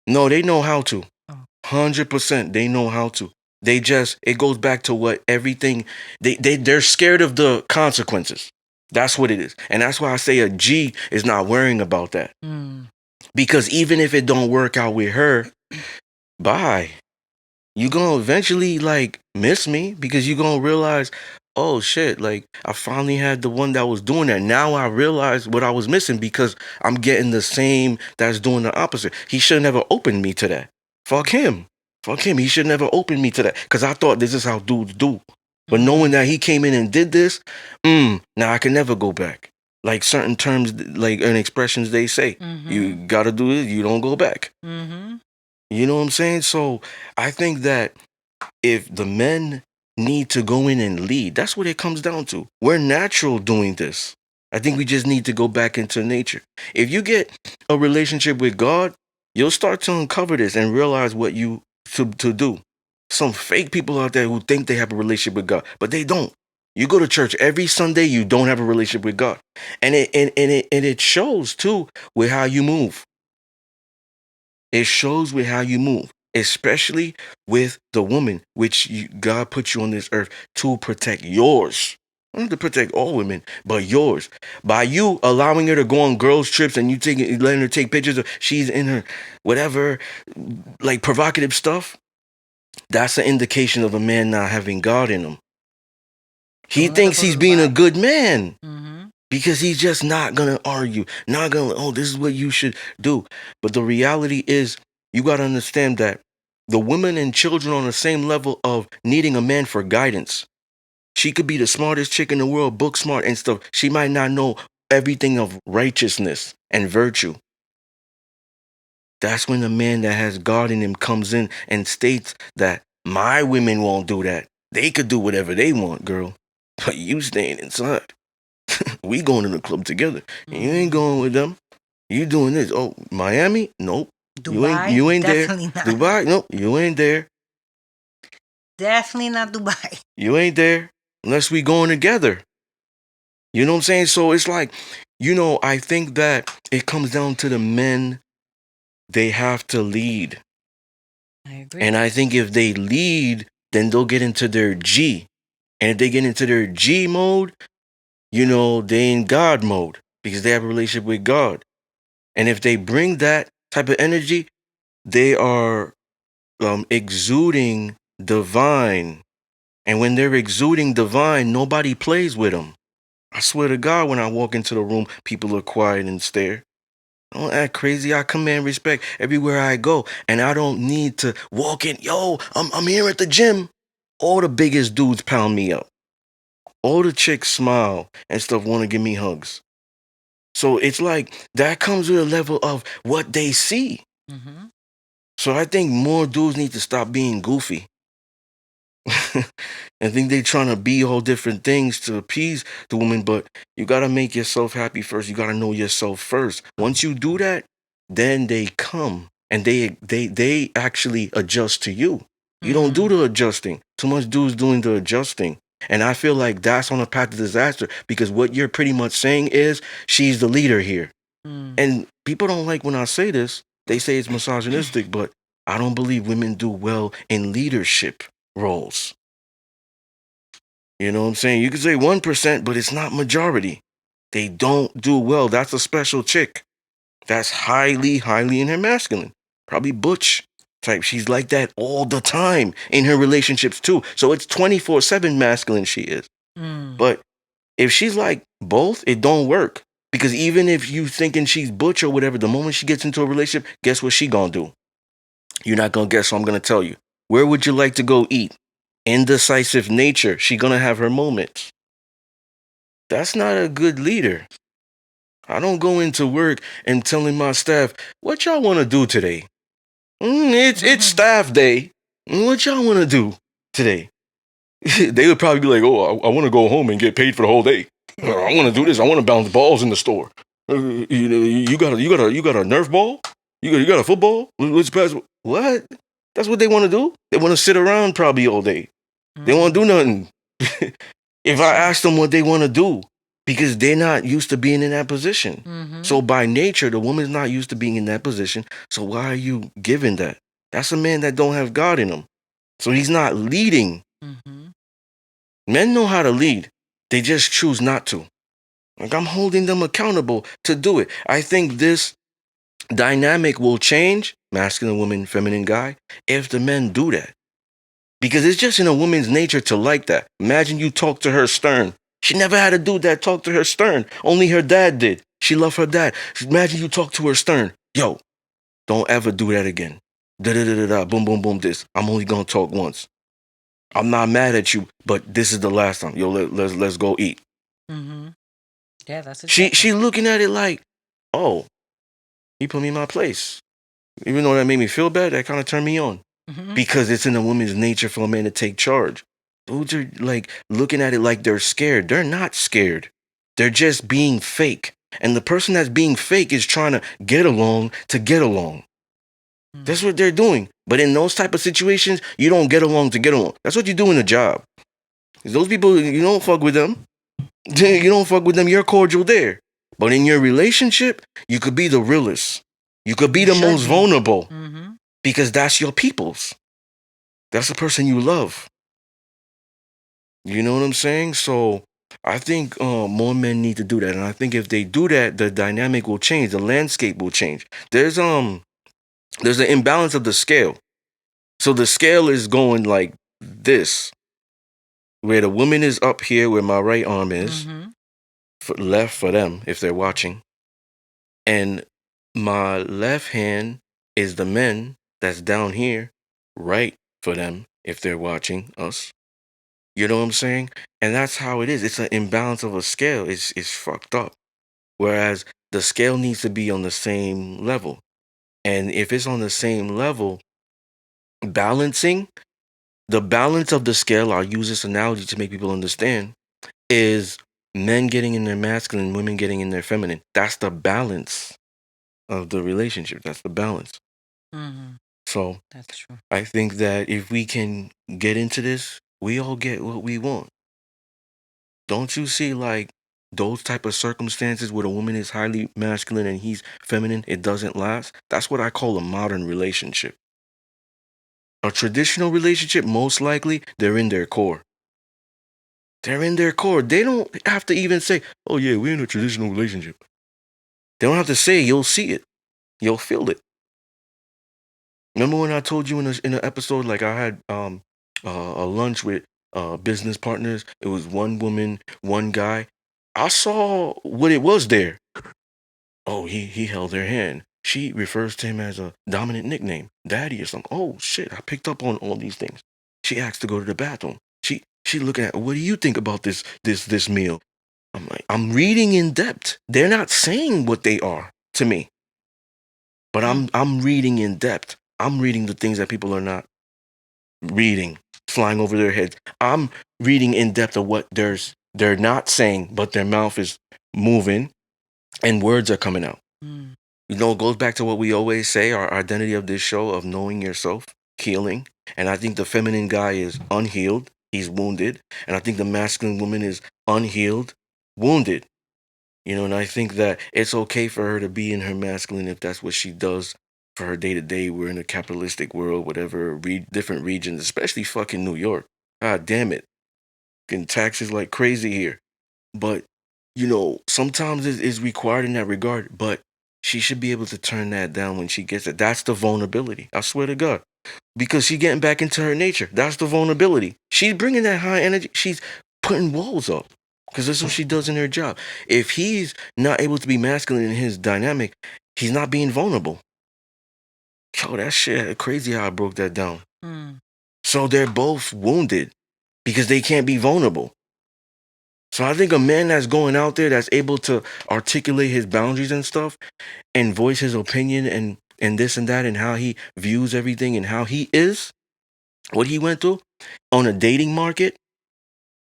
No, they know how to. Oh. 100% they know how to. It goes back to what everything they're scared of the consequences. That's what it is. And that's why I say a G is not worrying about that. Mm. Because even if it don't work out with her, bye. You gonna eventually like miss me because you gonna realize, oh shit, like I finally had the one that was doing that. Now I realize what I was missing because I'm getting the same that's doing the opposite. He should never opened me to that. Fuck him. Fuck him. He should never open me to that. Cause I thought this is how dudes do. But knowing that he came in and did this, now I can never go back. Like certain terms, like and expressions they say, you gotta do this, you don't go back. You know what I'm saying? So I think that if the men need to go in and lead, that's what it comes down to. We're natural doing this. I think we just need to go back into nature. If you get a relationship with God, you'll start to uncover this and realize what you to do. Some fake people out there who think they have a relationship with God, but they don't. You go to church every Sunday, you don't have a relationship with God. And it shows too with how you move. It shows with how you move, especially with the woman, which God put you on this earth to protect yours. Not to protect all women, but yours. By you allowing her to go on girls' trips and letting her take pictures of she's in her whatever, like provocative stuff, that's an indication of a man not having God in him. He thinks he's being a good man. Because he's just not gonna argue, not gonna, oh, this is what you should do. But the reality is, you gotta understand that the women and children are on the same level of needing a man for guidance. She could be the smartest chick in the world, book smart and stuff. She might not know everything of righteousness and virtue. That's when the man that has God in him comes in and states that my women won't do that. They could do whatever they want, girl. But you staying inside. We going to the club together. You ain't going with them. You doing this. Oh, Miami? Nope. Dubai? You ain't there. Definitely not. Dubai? Nope. You ain't there. Definitely not Dubai. You ain't there. Unless we going together. You know what I'm saying? So it's like, I think that it comes down to the men. They have to lead. I agree. And I think if they lead, then they'll get into their G. And if they get into their G mode, they in God mode because they have a relationship with God. And if they bring that type of energy, they are exuding divine. And when they're exuding divine, nobody plays with them. I swear to God, when I walk into the room, people are quiet and stare. Don't act crazy. I command respect everywhere I go. And I don't need to walk in, yo, I'm here at the gym. All the biggest dudes pound me up. All the chicks smile and stuff, want to give me hugs. So it's like that comes with a level of what they see. So I think more dudes need to stop being goofy. I think they trying to be all different things to appease the woman, but you gotta make yourself happy first. You gotta know yourself first. Once you do that, then they come and they actually adjust to you. You don't do the adjusting. Too much dudes doing the adjusting. And I feel like that's on a path to disaster because what you're pretty much saying is she's the leader here. And people don't like when I say this. They say it's misogynistic, but I don't believe women do well in leadership roles. You know what I'm saying? You could say 1%, but it's not majority. They don't do well. That's a special chick. That's highly, highly in her masculine. Probably butch type. She's like that all the time in her relationships too. So it's 24/7 masculine she is. But if she's like both, it don't work. Because even if you thinking she's butch or whatever, the moment she gets into a relationship, guess what she gonna do? You're not gonna guess, so I'm gonna tell you. Where would you like to go eat? Indecisive nature. She gonna have her moments. That's not a good leader. I don't go into work and telling my staff, what y'all want to do today? It's staff day. What y'all want to do today? They would probably be like, oh, I want to go home and get paid for the whole day. I want to do this. I want to bounce balls in the store. You got a Nerf ball? You got a football? Let's pass. What? That's what they want to do? They want to sit around probably all day. They won't do nothing. If I ask them what they want to do, because they're not used to being in that position. So by nature, the woman's not used to being in that position. So why are you giving that? That's a man that don't have God in him. So he's not leading. Men know how to lead. They just choose not to. Like I'm holding them accountable to do it. I think this dynamic will change masculine woman, feminine guy, if the men do that. Because it's just in a woman's nature to like that. Imagine you talk to her stern. She never had a dude that talked to her stern. Only her dad did. She loved her dad. Imagine you talk to her stern. Yo, don't ever do that again. Da da da da da. Boom boom boom. This. I'm only gonna talk once. I'm not mad at you, but this is the last time. Yo, let's go eat. Mm-hmm. Yeah, that's exactly. She looking at it like, oh, he put me in my place. Even though that made me feel bad, that kind of turned me on. Mm-hmm. Because it's in a woman's nature for a man to take charge. Dudes are like looking at it like they're scared. They're not scared. They're just being fake. And the person that's being fake is trying to get along to get along. That's what they're doing. But in those type of situations, you don't get along to get along. That's what you do in a job. Those people, you don't fuck with them. You don't fuck with them. You're cordial there. But in your relationship, you could be the realest. You could be You the should most be. vulnerable Mm-hmm. because that's your people's. That's the person you love. You know what I'm saying? So I think more men need to do that, and I think if they do that, the dynamic will change. The landscape will change. There's an imbalance of the scale. So the scale is going like this, where the woman is up here, where my right arm is, Mm-hmm. left for them if they're watching, and my left hand is the men that's down here, right for them if they're watching us. You know what I'm saying? And that's how it is. It's an imbalance of a scale. It's fucked up. Whereas the scale needs to be on the same level. And if it's on the same level, balancing, the balance of the scale, I'll use this analogy to make people understand, is men getting in their masculine, women getting in their feminine. That's the balance of the relationship. That's the balance. Mm-hmm. So That's true. I think that if we can get into this, we all get what we want. Don't you see like those type of circumstances where the woman is highly masculine and he's feminine, it doesn't last? That's what I call a modern relationship. A traditional relationship, most likely, they're in their core. They're in their core. They don't have to even say, oh yeah, we're in a traditional relationship. They don't have to say it. You'll see it. You'll feel it. Remember when I told you in an episode, like I had a lunch with business partners. It was one woman, one guy. I saw what it was there. Oh, he held her hand. She refers to him as a dominant nickname, daddy or something. Oh shit, I picked up on all these things. She asked to go to the bathroom. She looking at, what do you think about this meal? I'm like, I'm reading in depth. They're not saying what they are to me, but I'm reading in depth. I'm reading the things that people are not reading, flying over their heads. I'm reading in depth of what they're not saying, but their mouth is moving and words are coming out. Mm. You know, it goes back to what we always say, our identity of this show of knowing yourself, healing. And I think the feminine guy is unhealed, he's wounded. And I think the masculine woman is unhealed, wounded. You know, and I think that it's okay for her to be in her masculine if that's what she does for her day to day. We're in a capitalistic world, whatever, different regions, especially fucking New York. God damn it. Getting taxes like crazy here. But, you know, sometimes it's required in that regard, but she should be able to turn that down when she gets it. That's the vulnerability. I swear to God. Because she's getting back into her nature. That's the vulnerability. She's bringing that high energy. She's putting walls up because that's what she does in her job. If he's not able to be masculine in his dynamic, he's not being vulnerable. Yo, that shit crazy how I broke that down. Mm. So they're both wounded because they can't be vulnerable. So I think a man that's going out there that's able to articulate his boundaries and stuff and voice his opinion and this and that and how he views everything and how he is, what he went through on a dating market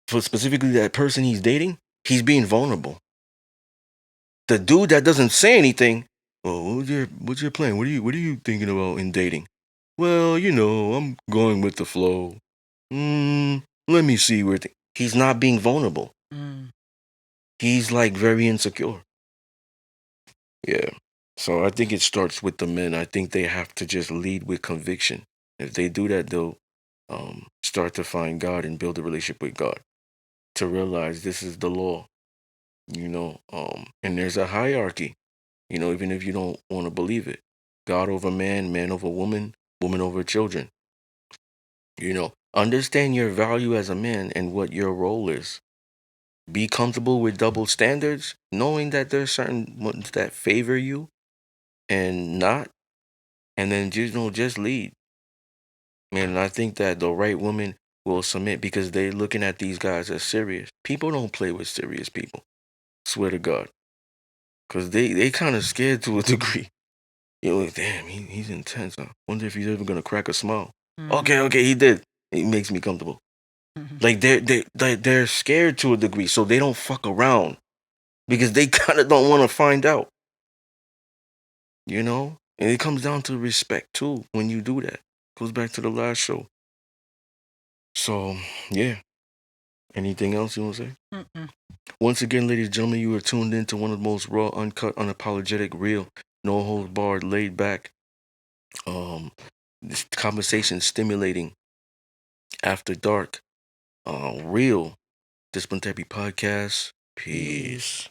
for specifically that person he's dating, he's being vulnerable. The dude that doesn't say anything, oh, what's your plan? What are you thinking about in dating? Well, you know, I'm going with the flow. Let me see where he's not being vulnerable. Mm. He's like very insecure. Yeah. So I think it starts with the men. I think they have to just lead with conviction. If they do that, they'll start to find God and build a relationship with God to realize this is the law, you know. And there's a hierarchy, you know, even if you don't want to believe it. God over man, man over woman, woman over children. Understand your value as a man and what your role is. Be comfortable with double standards, knowing that there's certain ones that favor you and not, and then just lead. And I think that the right woman will submit because they're looking at these guys as serious. People don't play with serious people. Swear to God. Because they kind of scared to a degree. Like, damn, he's intense. Huh? Wonder if he's ever going to crack a smile. Okay, he did. It makes me comfortable. Like, they're scared to a degree, so they don't fuck around. Because they kind of don't want to find out. And it comes down to respect, too, when you do that. Goes back to the last show. So, yeah. Anything else you want to say? Mm-mm. Once again, ladies and gentlemen, you are tuned in to one of the most raw, uncut, unapologetic, real, no holds barred, laid back, this conversation stimulating, after dark, real Discipline Therapy podcast. Peace.